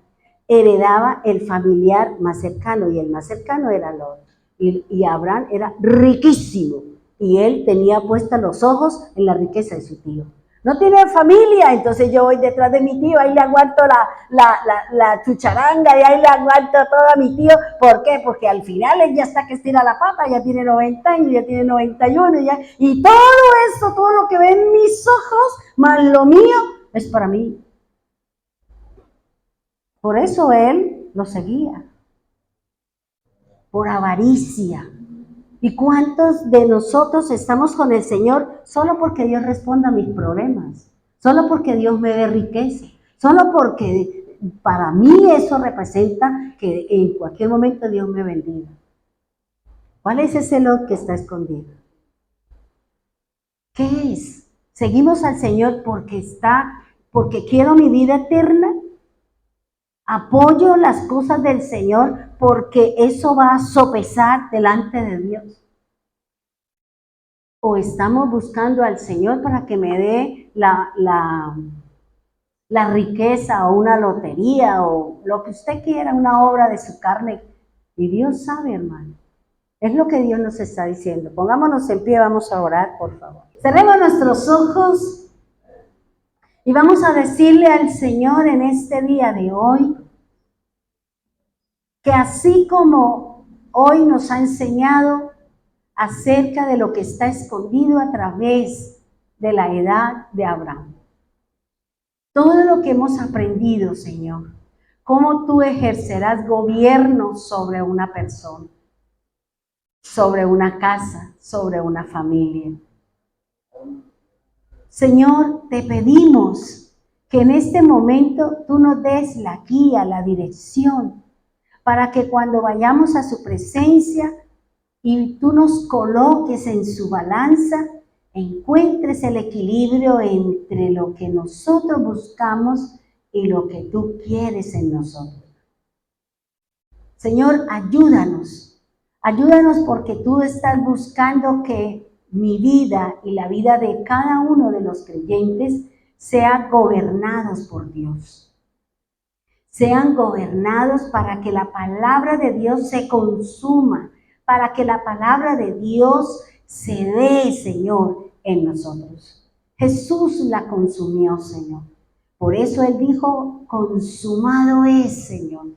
Speaker 2: Heredaba el familiar más cercano, y el más cercano era Lot. Y Abraham era riquísimo. Y él tenía puestos los ojos en la riqueza de su tío. No tiene familia, entonces yo voy detrás de mi tío, ahí le aguanto la chucharanga y ahí le aguanto todo a mi tío. ¿Por qué? Porque al final él ya está que estira la pata, ya tiene 90 años, ya tiene 91, y todo eso, todo lo que ven mis ojos, más lo mío, es para mí. Por eso él lo seguía. Por avaricia. ¿Y cuántos de nosotros estamos con el Señor solo porque Dios responda a mis problemas? Solo porque Dios me dé riqueza. Solo porque para mí eso representa que en cualquier momento Dios me bendiga. ¿Cuál es ese Lot que está escondido? ¿Qué es? ¿Seguimos al Señor porque quiero mi vida eterna? ¿Apoyo las cosas del Señor porque eso va a sopesar delante de Dios? ¿O estamos buscando al Señor para que me dé la riqueza o una lotería o lo que usted quiera, una obra de su carne? Y Dios sabe, hermano. Es lo que Dios nos está diciendo. Pongámonos en pie, vamos a orar, por favor. Cerremos nuestros ojos y vamos a decirle al Señor en este día de hoy que así como hoy nos ha enseñado acerca de lo que está escondido a través de la edad de Abraham. Todo lo que hemos aprendido, Señor, cómo tú ejercerás gobierno sobre una persona, sobre una casa, sobre una familia. Señor, te pedimos que en este momento tú nos des la guía, la dirección, para que cuando vayamos a su presencia y tú nos coloques en su balanza, encuentres el equilibrio entre lo que nosotros buscamos y lo que tú quieres en nosotros. Señor, ayúdanos porque tú estás buscando que mi vida y la vida de cada uno de los creyentes sean gobernados por Dios. Sean gobernados para que la palabra de Dios se consuma, para que la palabra de Dios se dé, Señor, en nosotros. Jesús la consumió, Señor. Por eso Él dijo, consumado es, Señor.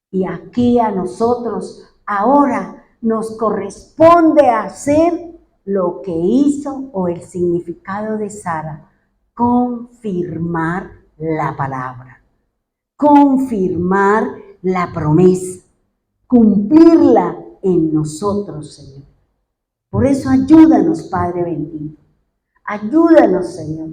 Speaker 2: Y aquí a nosotros ahora nos corresponde hacer lo que hizo o el significado de Sara, confirmar la palabra, confirmar la promesa, cumplirla en nosotros, Señor. Por eso ayúdanos, Padre bendito. Ayúdanos, Señor.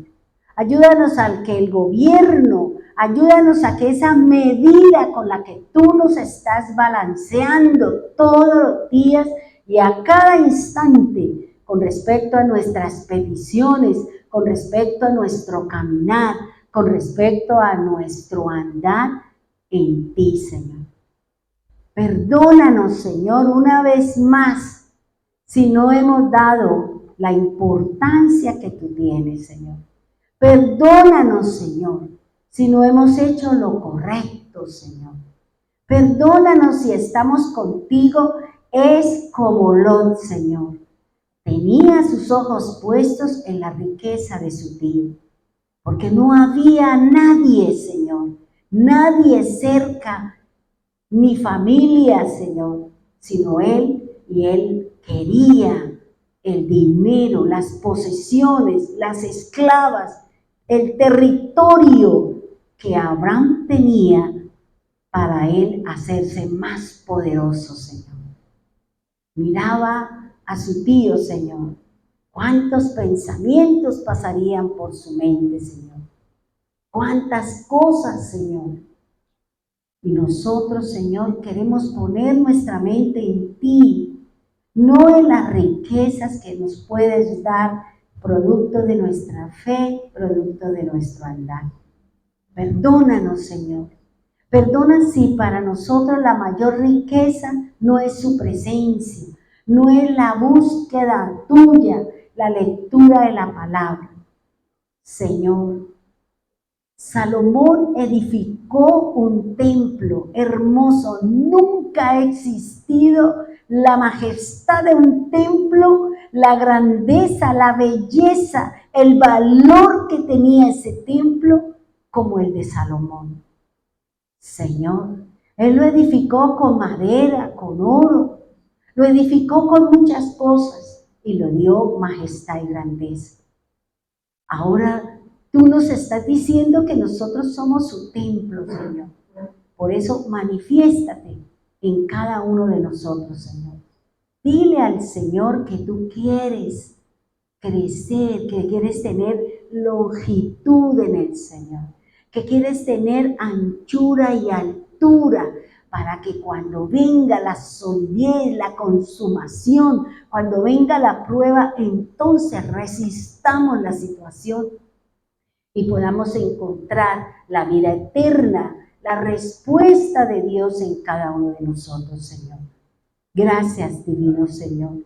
Speaker 2: Ayúdanos a que el gobierno, ayúdanos a que esa medida con la que tú nos estás balanceando todos los días y a cada instante con respecto a nuestras peticiones, con respecto a nuestro caminar, con respecto a nuestro andar en ti, Señor. Perdónanos, Señor, una vez más si no hemos dado la importancia que tú tienes, Señor. Perdónanos, Señor, si no hemos hecho lo correcto, Señor. Perdónanos si estamos contigo, es como Lot, Señor. Tenía sus ojos puestos en la riqueza de su tío, porque no había nadie, Señor, nadie cerca, ni familia, Señor, sino él, y él quería el dinero, las posesiones, las esclavas, el territorio que Abraham tenía para él hacerse más poderoso, Señor. Miraba a su tío, Señor. ¿Cuántos pensamientos pasarían por su mente, Señor? ¿Cuántas cosas, Señor? Y nosotros, Señor, queremos poner nuestra mente en ti, no en las riquezas que nos puedes dar, producto de nuestra fe, producto de nuestro andar. Perdónanos, Señor. Perdona si para nosotros la mayor riqueza no es su presencia, no es la búsqueda tuya, la lectura de la palabra. Señor, Salomón edificó un templo hermoso. Nunca ha existido la majestad de un templo, la grandeza, la belleza, el valor que tenía ese templo como el de Salomón. Señor, Él lo edificó con madera, con oro, lo edificó con muchas cosas y lo dio majestad y grandeza. Ahora tú nos estás diciendo que nosotros somos su templo, Señor. Por eso manifiéstate en cada uno de nosotros, Señor. Dile al Señor que tú quieres crecer, que quieres tener longitud en el Señor, que quieres tener anchura y altura, para que cuando venga la solidez, la consumación, cuando venga la prueba, entonces resistamos la situación y podamos encontrar la vida eterna, la respuesta de Dios en cada uno de nosotros, Señor. Gracias, divino Señor.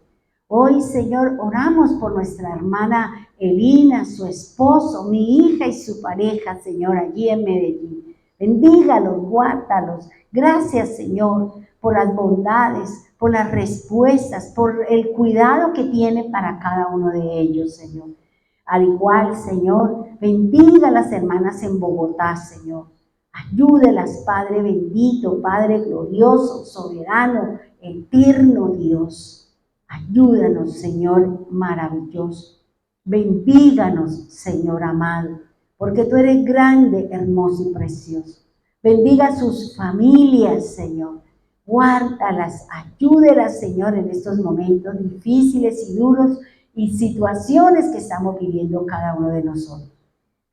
Speaker 2: Hoy, Señor, oramos por nuestra hermana Elina, su esposo, mi hija y su pareja, Señor, allí en Medellín. Bendígalos, guárdalos. Gracias, Señor, por las bondades, por las respuestas, por el cuidado que tiene para cada uno de ellos, Señor. Al igual, Señor, bendiga a las hermanas en Bogotá, Señor. Ayúdelas, Padre bendito, Padre glorioso, soberano, eterno Dios. Ayúdanos, Señor maravilloso. Bendíganos, Señor amado, porque tú eres grande, hermoso y precioso. Bendiga a sus familias, Señor. Guárdalas, ayúdelas, Señor, en estos momentos difíciles y duros y situaciones que estamos viviendo cada uno de nosotros.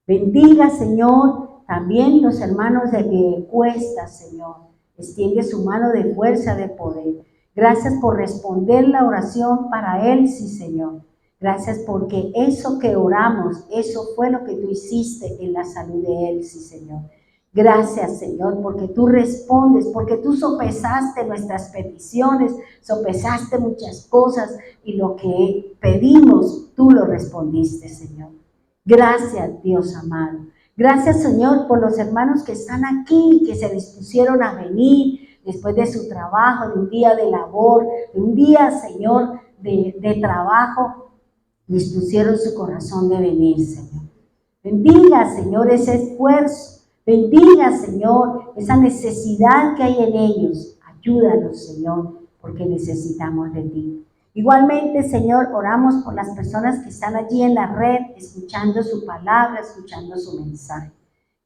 Speaker 2: Bendiga, Señor, también los hermanos de Piedecuesta, Señor. Extiende su mano de fuerza, de poder. Gracias por responder la oración para él, sí, Señor. Gracias porque eso que oramos, eso fue lo que tú hiciste en la salud de él, sí, Señor. Gracias, Señor, porque tú respondes, porque tú sopesaste nuestras peticiones, sopesaste muchas cosas y lo que pedimos, tú lo respondiste, Señor. Gracias, Dios amado. Gracias, Señor, por los hermanos que están aquí, que se dispusieron a venir después de su trabajo, de un día de labor, de un día, Señor, de trabajo dispusieron su corazón de venir, Señor. Bendiga, Señor, ese esfuerzo. Bendiga, Señor, esa necesidad que hay en ellos. Ayúdanos, Señor, porque necesitamos de ti. Igualmente, Señor, oramos por las personas que están allí en la red, escuchando su palabra, escuchando su mensaje.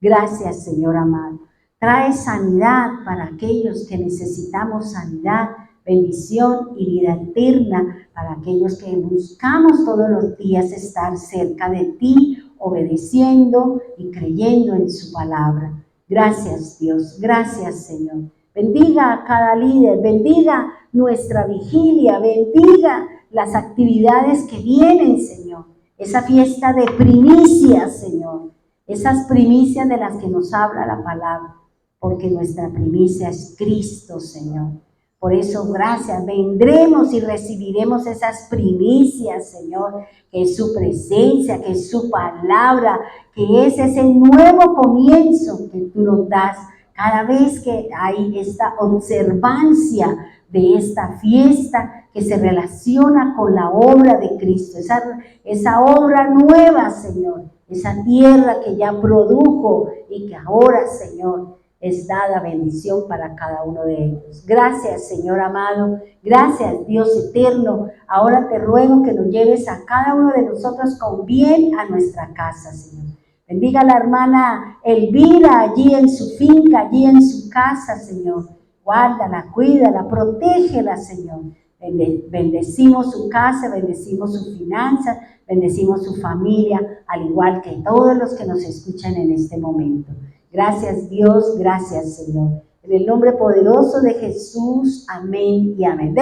Speaker 2: Gracias, Señor amado. Trae sanidad para aquellos que necesitamos sanidad, bendición y vida eterna para aquellos que buscamos todos los días estar cerca de ti, obedeciendo y creyendo en su palabra. Gracias, Dios. Gracias, Señor. Bendiga a cada líder, bendiga nuestra vigilia, bendiga las actividades que vienen, Señor. Esa fiesta de primicias, Señor. Esas primicias de las que nos habla la palabra, porque nuestra primicia es Cristo, Señor. Por eso, gracias, vendremos y recibiremos esas primicias, Señor, que es su presencia, que es su palabra, que es ese nuevo comienzo que tú nos das cada vez que hay esta observancia de esta fiesta que se relaciona con la obra de Cristo, esa obra nueva, Señor, esa tierra que ya produjo y que ahora, Señor, es dada bendición para cada uno de ellos. Gracias, Señor amado. Gracias, Dios eterno. Ahora te ruego que nos lleves a cada uno de nosotros con bien a nuestra casa, Señor. Bendiga a la hermana Elvira allí en su finca, allí en su casa, Señor. Guárdala, cuídala, protégela, Señor. Bendecimos su casa, bendecimos su finanza, bendecimos su familia, al igual que todos los que nos escuchan en este momento. Gracias, Dios, gracias, Señor. En el nombre poderoso de Jesús, amén y amén.